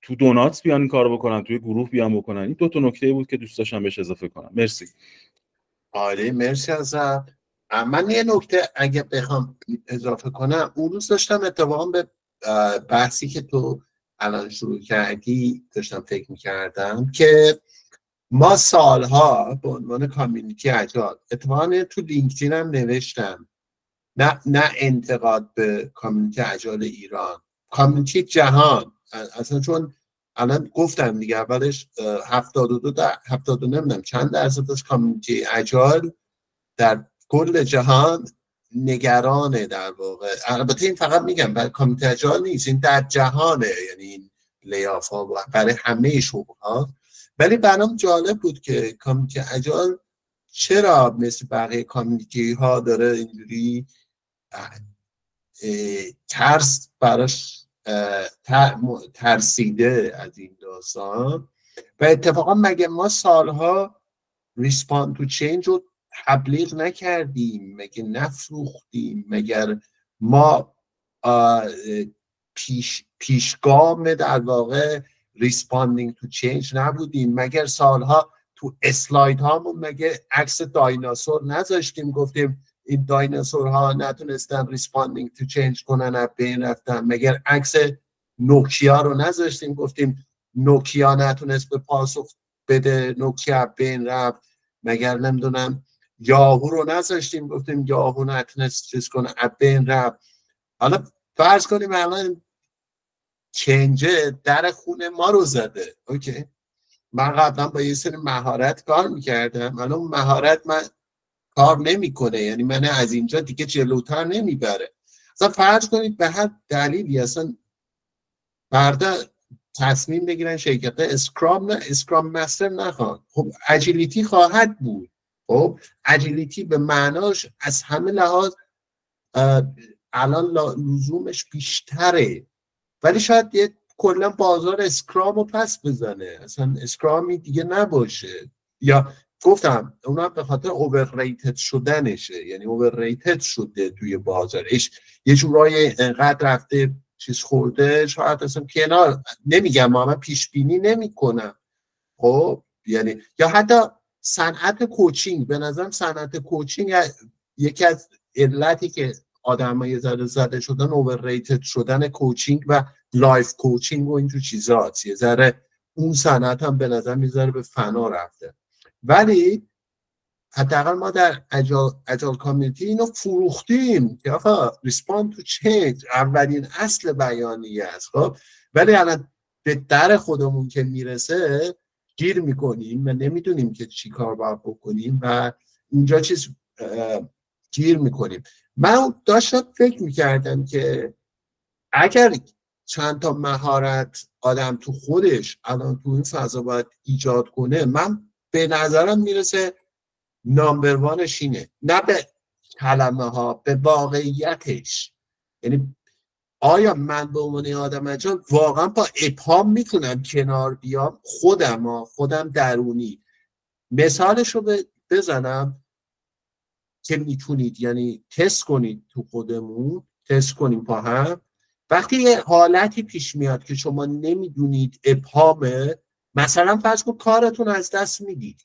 تو دوناتس بیان این کارو بکنن، توی گروه بیان بکنن. این 2 تا نکته بود که دوست داشتم بهش اضافه کنم. مرسی. عالی، مرسی ازت. من یه نکته اگه بخوام اضافه کنم، اون روز داشتم اتفاقا به بحثی که تو الان شروع کردی داشتم فکر میکردم که ما سالها به عنوان کامیونیتی اجایل، اتفاقا تو لینکدین هم نوشتم، نه انتقاد به کامیونیتی اجایل ایران، کامیونیتی جهان اصلا، چون الان گفتم دیگه اولش 72 نمیدونم چند درصد از کامیونیتی اجایل در کل جهان نگرانه در واقع. البته این فقط میگم برای کامیونیتی اجایل نیست، این در جهانه، یعنی این لیاف ها برای همه شغل ها. ولی برام جالب بود که کامیونیتی اجایل چرا مثل بقیه کامیونیتی ها داره اینجوری ترس براش ترسیده از این داستان. و اتفاقا مگه ما سالها ریسپاند تو چینج رو تبلیغ نکردیم؟ مگه نفروختیم؟ مگر ما پیشگام در واقع ریسپاندینگ تو چینج نبودیم؟ مگر سالها تو اسلاید هامون مگه عکس دایناسور نذاشتیم گفتیم این دایناسورها نتونستن ریسپاندینگ تو چینج کنن از بین رفتن؟ مگر عکس نوکیا رو نذاشتیم گفتیم نوکیا نتونست به پاسخ بده، نوکیا بین رفت؟ مگر نمیدونم یاهو رو نذاشتیم گفتیم یاهو نتونست چیز کنه از بین رفت؟ حالا فرض کنیم الان چنجه در خونه ما رو زده. اوکی، من قبلا با یه سری مهارت کار میکردم، الان اون مهارت من کار نمیکنه، یعنی من از اینجا دیگه جلوتر نمیبره. اصلا فرض کنید به هر دلیلی اصلا فردا تصمیم بگیرن شرکت اسکرام مستر نخوان، خب اجیلیتی خواهد بود. خب اجیلیتی به معناش از همه لحاظ الان لزومش بیشتره، ولی شاید یه کلا بازار اسکرام رو پس بزنه، اصلا اسکرامی دیگه نباشه. یا گفتم اونم به خاطر اوورریتد شدنشه، یعنی اوورریتد شده توی بازارش، یه جورای انقدر رفته چیز خورده، شاید اصلا کنار نمیگم، من پیش بینی نمیکنم. خب یعنی یا حتی صنعت کوچینگ، به نظرم صنعت کوچینگ یکی از علتی که آدمای زده شدن اوورریتد شدن کوچینگ و لایف کوچینگ و اینجور چیزاست. یه ذره اون صنعت هم به نظر میذاره به فنا رفته، ولی حداقل ما در اجال کامیونیتی اینو فروختیم که آقا ریسپاند تو چنج اولین اصل بیانیه است. خب ولی الان به در خودمون که میرسه گیر میکنیم و نمیدونیم که چی کار باید بکنیم و اونجا چیز گیر میکنیم. من داشتم فکر میکردم که اگر چند تا مهارت آدم تو خودش الان تو این فضا باید ایجاد کنه، من به نظرم میرسه نامبر وانش اینه، نه به کلمه ها، به واقعیتش. یعنی آیا من به عنوان آدم اجال واقعا با ابهام میتونم کنار بیام؟ خودم درونی مثالش رو بزنم که میتونید یعنی تست کنید تو خودمون، تست کنیم با هم. وقتی یه حالتی پیش میاد که شما نمیدونید ابهامه، مثلا فرض کن کارتون از دست میدید،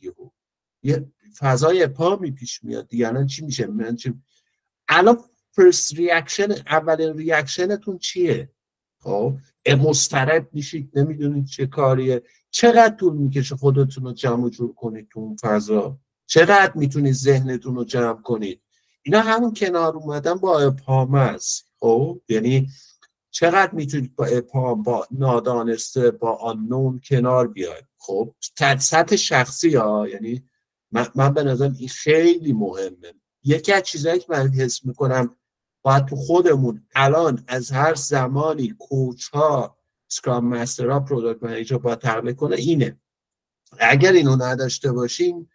یه فضای ابهامی پیش میاد دیگه، الان چی میشه؟ الان فرست ریاکشن، اولین ریاکشنتون چیه؟ خب مضطرب میشید، نمیدونید چه کاریه، چقدر طول میکشه خودتون رو جمع جور کنید تو اون فضا، چقدر میتونید ذهنتون رو جمع کنید. اینا همون کنار اومدن با ابهام است. خب یعنی چقدر میتونید با ابهام، با نادانسته، با آنون کنار بیاید. خب سطح شخصی ها، یعنی من به نظرم این خیلی مهمه. یکی از چیزایی که من حس میکنم باید تو خودمون الان از هر زمانی کوچ ها، اسکرام مستر ها، پروداکت منیجر باید تقلیل کنه اینه. اگر اینو نداشته باشیم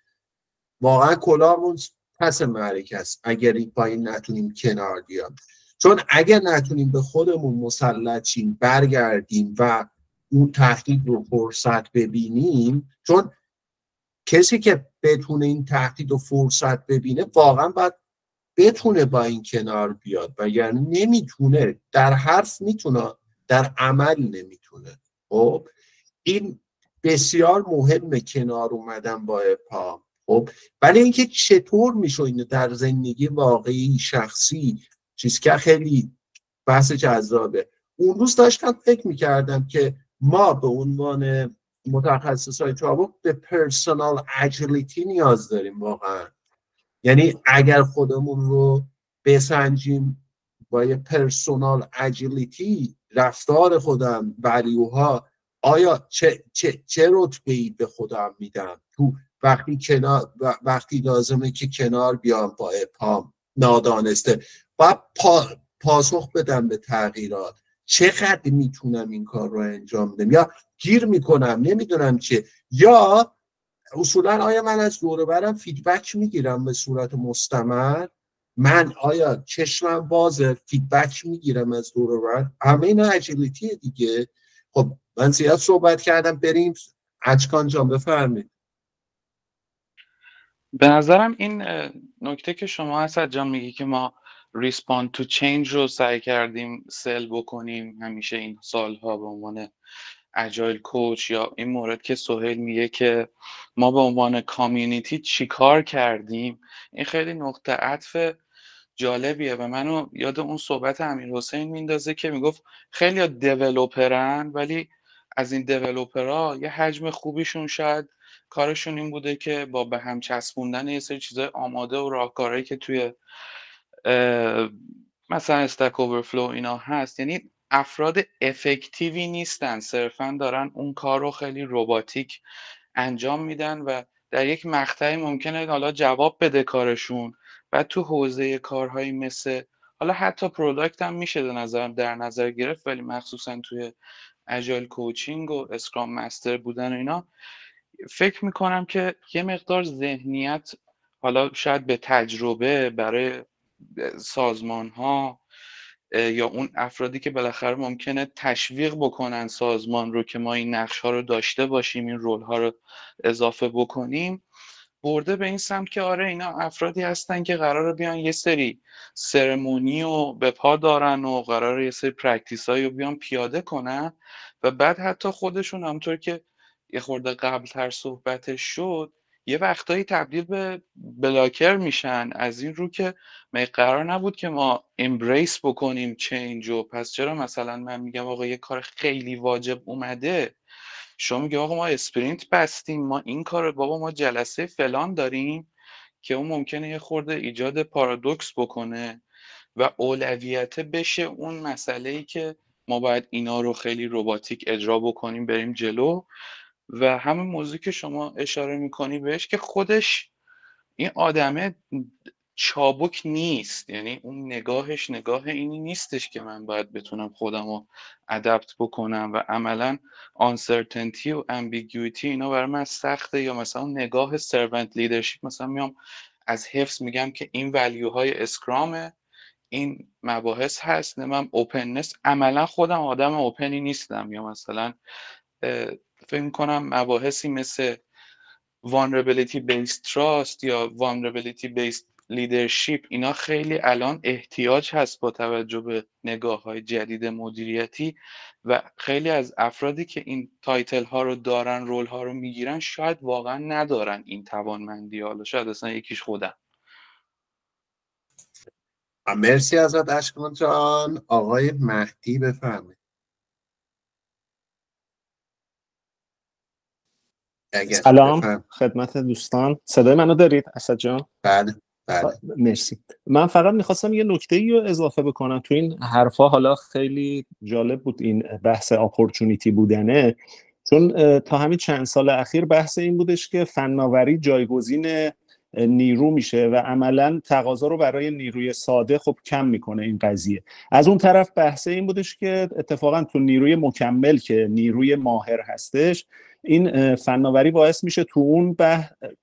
واقعا کلاهمون پس معرکه است، اگر با این نتونیم کنار بیام. چون اگر نتونیم به خودمون مسلط شیم، برگردیم و اون تهدید رو فرصت ببینیم، چون کسی که بتونه این تهدید و فرصت ببینه واقعا باید بتونه با این کنار بیاد، و یعنی نمیتونه، در حرف میتونه در عمل نمیتونه. خب این بسیار مهمه، کنار اومدن با ابهام. خب ولی اینکه چطور میشه اینو در زندگی واقعی شخصی چیز که خیلی بحث جذابه. اون روز داشتم فکر میکردم که ما به عنوان متخصصای ترافیک به پرسونال اجیلیتی نیاز داریم واقعا. یعنی اگر خودمون رو بسنجیم با یه پرسونال اجیلیتی، رفتار خودم، ولیوها، آیا چه رتبه‌ای به خودم میدم تو وقتی لازمه که کنار بیام با ابهام، نادانسته، باید پاسخ بدم به تغییرات، چقدر میتونم این کار رو انجام بدم، یا گیر میکنم نمیدونم چه، یا اصولا آیا من از دور و برم فیدبک میگیرم به صورت مستمر، من آیا چشمم بازه فیدبک میگیرم از دور و بر. همه اینا اجیلیتی دیگه. خب من زیاد صحبت کردم، بریم اچکان جان بفرمید. به نظرم این نکته که شما اسد جان میگی که ما ریسپاند تو چینج رو سعی کردیم سل بکنیم همیشه این سالها به عنوان اجایل کوچ، یا این مورد که سهیل میگه که ما به عنوان کامیونیتی چی کار کردیم، این خیلی نقطه عطف جالبیه و منو یاد اون صحبت امیرحسین میندازه که میگفت خیلی ها دیولوپرن، ولی از این دیولوپرها یه حجم خوبیشون شاید کارشون این بوده که با به هم چسبوندن یه سری چیزای آماده و راهکارهایی که توی مثلا استک اوورفلو اینا هست، یعنی افراد افکتیوی نیستن، صرفا دارن اون کار رو خیلی رباتیک انجام میدن و در یک مقطعی ممکنه حالا جواب بده کارشون، و تو حوزه کارهایی مثل حالا حتی پروداکت هم میشه در نظر گرفت، ولی مخصوصا توی اجایل کوچینگ و اسکرام مستر بودن و اینا، فکر میکنم که یه مقدار ذهنیت حالا شاید به تجربه برای سازمان ها یا اون افرادی که بالاخره ممکنه تشویق بکنن سازمان رو که ما این نقش ها رو داشته باشیم، این رول ها رو اضافه بکنیم، برده به این سمت که آره اینا افرادی هستن که قراره بیان یه سری سرمونی رو به پا دارن و قراره یه سری پرکتیس هایی رو بیان پیاده کنن و بعد حتی خودشون همونطور که یه خورده قبل تر صحبتش شد یه وقتایی تبدیل به بلاکر میشن، از این رو که قرار نبود که ما امبریس بکنیم چینج و پس چرا مثلا من میگم آقا یه کار خیلی واجب اومده، شما میگه آقا ما اسپرینت بستیم، ما این کار بابا ما جلسه فلان داریم، که اون ممکنه یه خورده ایجاد پارادوکس بکنه و اولویت بشه اون مسئله‌ای که ما باید اینا رو خیلی رباتیک اجرا بکنیم بریم جلو. و همین موضوعی که شما اشاره میکنی بهش که خودش این آدمه چابک نیست، یعنی اون نگاهش نگاه اینی نیستش که من باید بتونم خودم رو ادپت بکنم و عملا uncertainty و ambiguity اینا برای من سخته، یا مثلا نگاه servant leadership مثلا میام از حفظ میگم که این ولیوهای اسکرامه، این مباحث هست، من اوپننس عملا خودم آدم اوپنی نیستم، یا مثلا فکر میکنم مباحثی مثل vulnerability based trust یا vulnerability based leadership اینا خیلی الان احتیاج هست با توجه به نگاه‌های جدید مدیریتی و خیلی از افرادی که این تایتل ها رو دارن، رول ها رو میگیرن، شاید واقعا ندارن این توانمندی، حالا شاید اصلا یکیش خودم. مرسی ازت اشکان جان. آقای مهدی بفرمایید. سلام خدمت دوستان، صدای منو دارید اسد جان؟ بله بله. مرسی. من فقط میخواستم یه نکته‌ای رو اضافه بکنم تو این حرفا. حالا خیلی جالب بود این بحث اپورتونیتی بودنه، چون تا همین چند سال اخیر بحث این بودش که فناوری جایگزین نیرو میشه و عملا تقاضا رو برای نیروی ساده خب کم میکنه این قضیه. از اون طرف بحث این بودش که اتفاقا تو نیروی مکمل که نیروی ماهر هستش، این فناوری باعث میشه تو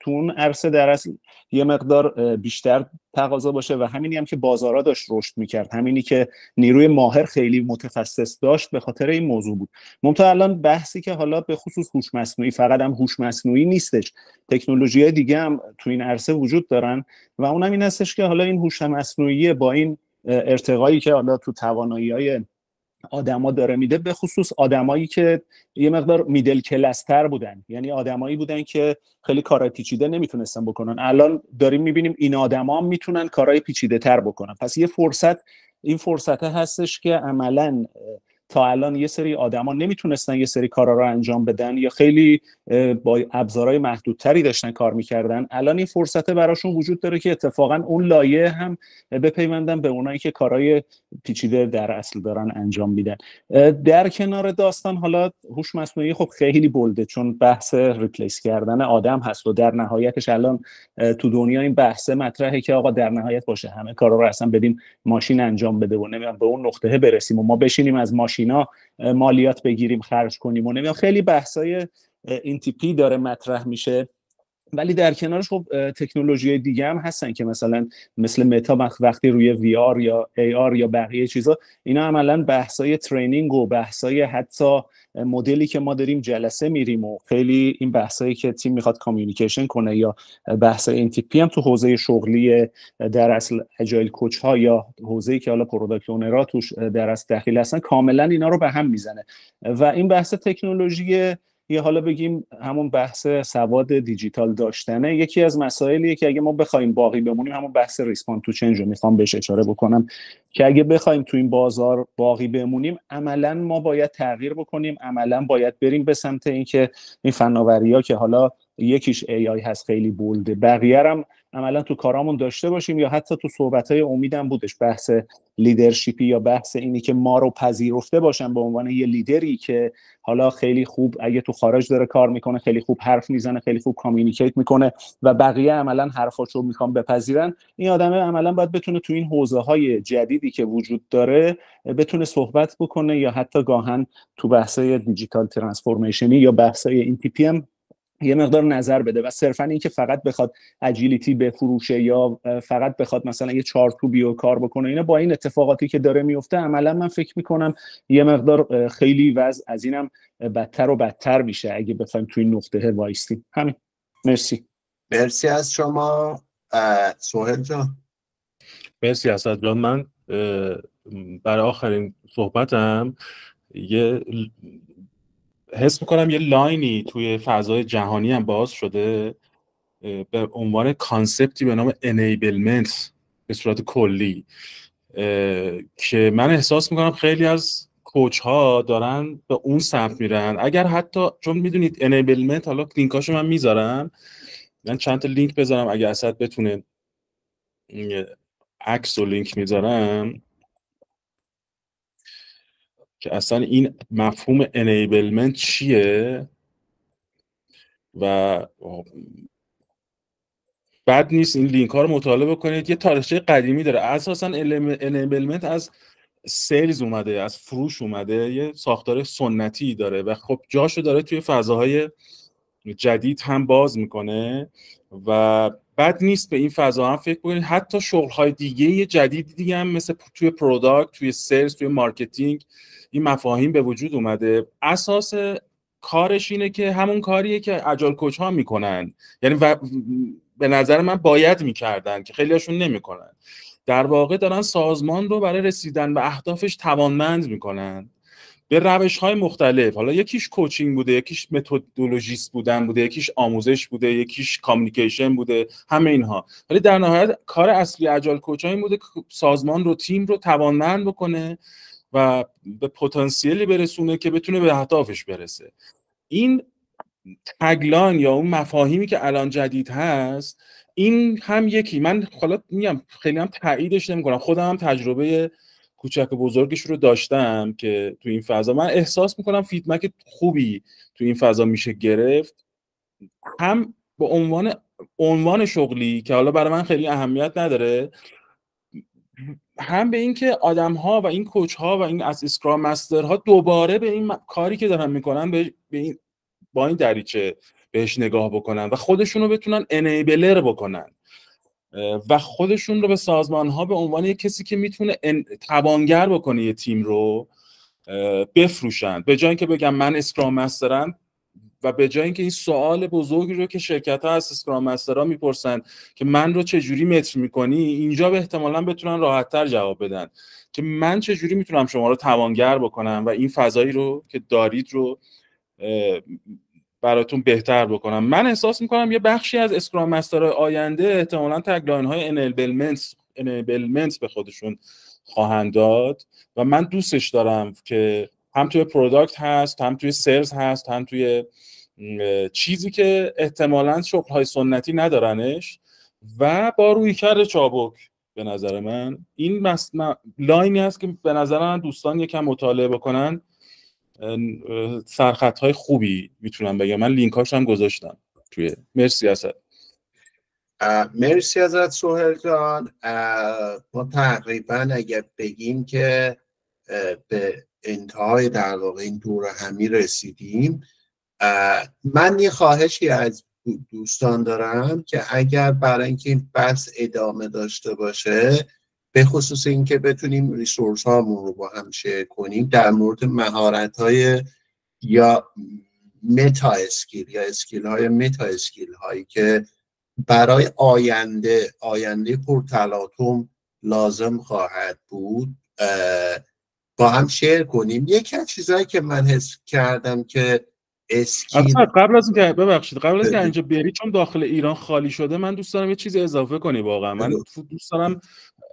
اون عرصه در اصل یه مقدار بیشتر تقاضا باشه و همینی هم که بازارا داشت رشد میکرد، همینی که نیروی ماهر خیلی متخصص داشت به خاطر این موضوع بود. منتها الان بحثی که حالا به خصوص هوش مصنوعی، فقط هم هوش مصنوعی نیستش، تکنولوژی‌های دیگه هم تو این عرصه وجود دارن و اونم این هستش که حالا این هوش مصنوعی با این ارتقایی که حالا تو توانایی‌های آدما داره میده، به خصوص آدمایی که یه مقدار میدل کلاس تر بودن، یعنی آدمایی بودن که خیلی کارهای پیچیده نمیتونستن بکنن، الان داریم میبینیم این آدما هم میتونن کارهای پیچیده تر بکنن. پس این فرصت هستش که عملاً تا الان یه سری آدما نمیتونستن یه سری کارا رو انجام بدن یا خیلی با ابزارهای محدودتری داشتن کار میکردن، الان این فرصت براشون وجود داره که اتفاقا اون لایه هم بپیوندن به اونایی که کارهای پیچیده در اصل دارن انجام میدن. در کنار داستان حالا هوش مصنوعی خب خیلی بلده، چون بحث ریپلیس کردن آدم هست و در نهایتش الان تو دنیا این بحث مطرحه که آقا در نهایت باشه همه کارا رو اصلا بدیم ماشین انجام بده و نمیدونم به اون نقطه برسیم و ما بشینیم از ماشینا مالیات بگیریم خرج کنیم و نمیدونم خیلی بحثای این تیپی داره مطرح میشه. ولی در کنارش خب تکنولوژی دیگه هم هستن که مثل متا وقتی روی وی آر یا ای آر یا بقیه چیزا، اینا عملا بحثای ترینینگ و بحثای حتی مدلی که ما داریم جلسه میریم و خیلی این بحثایی که تیم میخواد کامیونیکیشن کنه یا بحثای این تیپی هم تو حوزه شغلی در اصل اجایل کوچ ها یا حوزه‌ای که حالا پروداکت اونرها توش در اصل داخل هستن، کاملا اینا رو به هم میزنه. و این بحث تکنولوژی یا حالا بگیم همون بحث سواد دیجیتال داشتنه، یکی از مسائلیه که اگه ما بخوایم باقی بمونیم، همون بحث ریسپاند تو چنج رو میخوام بهش اشاره بکنم که اگه بخوایم تو این بازار باقی بمونیم، عملا ما باید تغییر بکنیم، عملا باید بریم به سمت اینکه این فناوری‌ها که حالا یکیش AI هست خیلی بولده، بقیه هم عملا تو کارامون داشته باشیم. یا حتی تو صحبت‌های امیدم بودش بحث لیدرشپی یا بحث اینی که ما رو پذیرفته باشن به عنوان یه لیدری که حالا خیلی خوب اگه تو خارج داره کار میکنه، خیلی خوب حرف میزنه، خیلی خوب کامیونیکیت میکنه و بقیه عملا حرفاشو میخوان بپذیرن. این آدمه عملا باید بتونه تو این حوزه‌های جدیدی که وجود داره بتونه صحبت بکنه یا حتی گاهن تو بحث‌های دیجیتال ترانسفورمیشنی یا بحث‌های این تیپی هم یه مقدار نظر بده و صرفا این که فقط بخواد اجیلیتی بفروشه یا فقط بخواد مثلا یه چارچوبی کار بکنه، اینا با این اتفاقاتی که داره میفته عملا من فکر میکنم یه مقدار خیلی وضع از اینم بدتر و بدتر میشه اگه بخوایم توی این نقطه وایستیم. همین. مرسی از شما. سهیل جان. مرسی اسد جان. من برای آخرین صحبتم یه حس میکنم یه لاینی توی فضای جهانی هم باز شده به عنوان کانسپتی به نام انیبلمنت به صورت کلی که من احساس میکنم خیلی از کوچ ها دارن به اون سمت میرن. اگر حتی چون میدونید انیبلمنت، حالا لینکاشو من میذارم، من چند تا لینک بذارم اگه اسد بتونه، عکس و لینک میذارم که اصلا این مفهوم انیبلمنت چیه و بد نیست این لینک ها رو مطالعه بکنید. یه تاریخچه قدیمی داره. اساسا انیبلمنت از سیلز اومده، از فروش اومده، یه ساختار سنتی داره و خب جاشو داره توی فضاهای جدید هم باز میکنه و بد نیست به این فضا هم فکر بکنید. حتی شغل‌های دیگه جدید دیگه هم مثل توی پروداکت، توی سیلز، توی مارکتینگ این مفاهیم به وجود اومده. اساس کارش اینه که همون کاریه که اجایل کوچ ها میکنن، یعنی به نظر من باید میکردن که خیلی هاشون نمیکنن. در واقع دارن سازمان رو برای رسیدن به اهدافش توانمند میکنن به روش‌های مختلف. حالا یکیش کوچینگ بوده، یکیش متدولوژیست بوده، یکیش آموزش بوده، یکیش کامیونیکیشن بوده، همه اینها. ولی در نهایت کار اصلی اجایل کوچ‌ها این بوده که سازمان رو، تیم رو توانمند بکنه و به پتانسیلی برسونه که بتونه به اهدافش برسه. این تگلاین یا اون مفاهیمی که الان جدید هست، این هم یکی، من حالا میگم خیلی هم تاییدش نمی‌کنم، خودم هم تجربه کوچک و بزرگش رو داشتم که تو این فضا من احساس میکنم فیدبک خوبی تو این فضا میشه گرفت، هم به عنوان شغلی که حالا برای من خیلی اهمیت نداره، هم به این که آدم ها و این کوچ ها و این از اسکرام مستر ها دوباره به این کاری که دارن میکنن با این دریچه بهش نگاه بکنن و خودشون رو بتونن انیبلر بکنن و خودشون رو به سازمان ها به عنوان یک کسی که میتونه توانگر بکنه یه تیم رو بفروشن، به جای اینکه بگم من اسکرام مسترم و به جای اینکه این سوال بزرگی رو که شرکت ها از اسکرام مسترها میپرسن که من رو چجوری متر میکنی، اینجا به احتمالاً بتونن راحت‌تر جواب بدن که من چجوری میتونم شما رو توانگر بکنم و این فضایی رو که دارید رو براتون بهتر بکنم. من احساس میکنم یه بخشی از اسکرام مستر آینده احتمالاً تگلاین های انیبلمنت به خودشون خواهند داد و من دوستش دارم که هم توی پروداکت هست، هم توی سیلز هست، هم توی چیزی که احتمالاً شغل‌های سنتی ندارنش و با رویکرد چابک. به نظر من این لاینی هست که به نظر من دوستان یکم مطالعه بکنن، سرخطهای خوبی میتونم بگم. من لینکاش هم گذاشتم توی. مرسی اسد. مرسی ازت سهیل جان. ما تقریبا اگه بگیم که به انتهای در واقع این دور همی رسیدیم، من یه خواهشی از دوستان دارم که اگر برای اینکه این بحث ادامه داشته باشه، به خصوص اینکه بتونیم ریسورس هامون رو با هم شیر کنیم در مورد مهارت های یا متا اسکیل یا اسکیل های متا اسکیل هایی که برای آینده پرتلاطم لازم خواهد بود با هم شیر کنیم. یکی از چیزهایی که من حس کردم که اسکیل قبل از اینکه اینجا بری، چون داخل ایران خالی شده، من دوست دارم یه چیزی اضافه کنی. واقعا من دوست دارم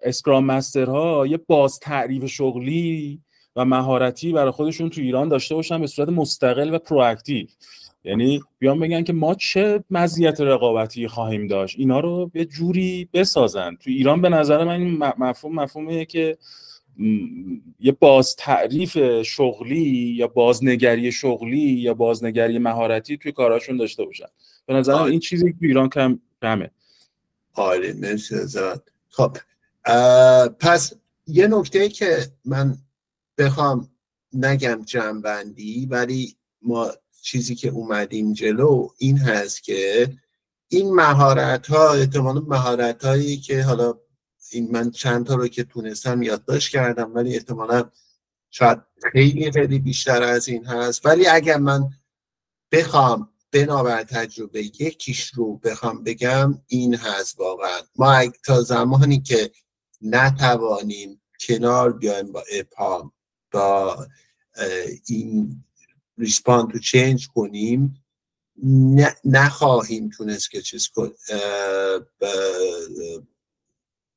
اسکرام مسترها یه باز تعریف شغلی و مهارتی برای خودشون تو ایران داشته باشن به صورت مستقل و پرواکتیو. یعنی بیان بگن که ما چه مزیت رقابتی خواهیم داشت، اینا رو یه جوری بسازن. تو ایران به نظر من این مفهومیه که یه باز تعریف شغلی یا بازنگری شغلی یا بازنگری مهارتی توی کاراشون داشته باشن. به نظرم این چیزی که تو ایران کمه. آره مرسی ازت. خب پس یه نکته که من بخوام نگم جمع‌بندی، ولی ما چیزی که اومدیم جلو این هست که این مهارت ها احتمالاً مهارت هایی که حالا این من چند تا رو که تونستم یادداشت کردم ولی احتمالاً شاید خیلی خیلی بیشتر از این هست، ولی اگر من بخوام بنابر تجربه یکیش رو بخوام بگم این هست واقعا ما تا زمانی که نتوانیم کنار بیایم با اپام با این ریسپاند تو چینج کنیم نخواهیم تونست که چیز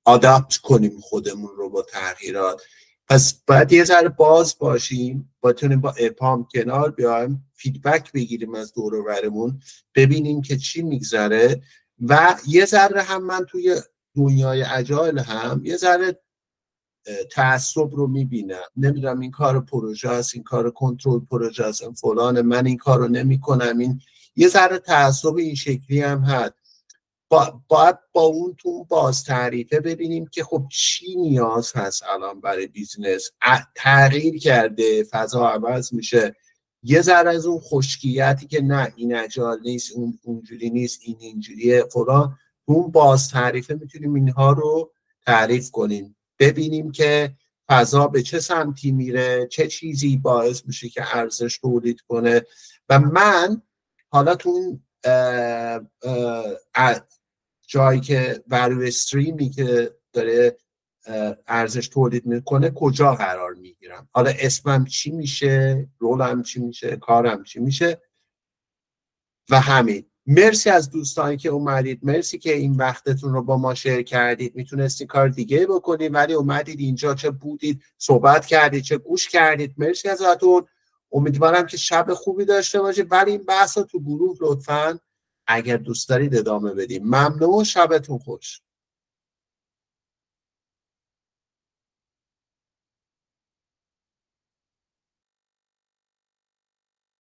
آداپت کنیم خودمون رو با تغییرات. پس باید یه ذره باز باشیم، بتونیم با اپام کنار بیایم، فیدبک بگیریم از دور و برمون، ببینیم که چی میگذره و یه ذره هم من توی دنیای اجایل هم یه ذره تعصب رو میبینم. نمیدونم این کار پروژه است، این کار کنترل پروژه است، فلان، من این کار رو نمی کنم. این یه ذره تعصب این شکلی هم هست. باید با اون تو باز تعریفه ببینیم که خب چی نیاز هست الان برای بیزنس. تغییر کرده، فضا عوض میشه، یه ذره از اون خشکیتی که نه این اجال نیست، اونجوری نیست، این اینجوریه فلان، اون باز تعریفه میتونیم اینها رو تعریف کنیم، ببینیم که فضا به چه سمتی میره، چه چیزی باعث میشه که ارزش تولید کنه. و من حالا تو اون جایی که value استریمی که داره ارزش تولید میکنه کجا قرار میگیرم، حالا اسمم چی میشه، رولم چی میشه، کارم چی میشه و همین. مرسی از دوستانی که اومدید، مرسی که این وقتتون رو با ما شیر کردید. میتونستید کار دیگه بکنید ولی اومدید اینجا، چه بودید صحبت کردید چه گوش کردید. مرسی ازتون. امیدوارم که شب خوبی داشته باشید. ولی این بحث رو تو گروه لطفاً اگر دوست دارید ادامه بدیم. ممنون. شبتون خوش.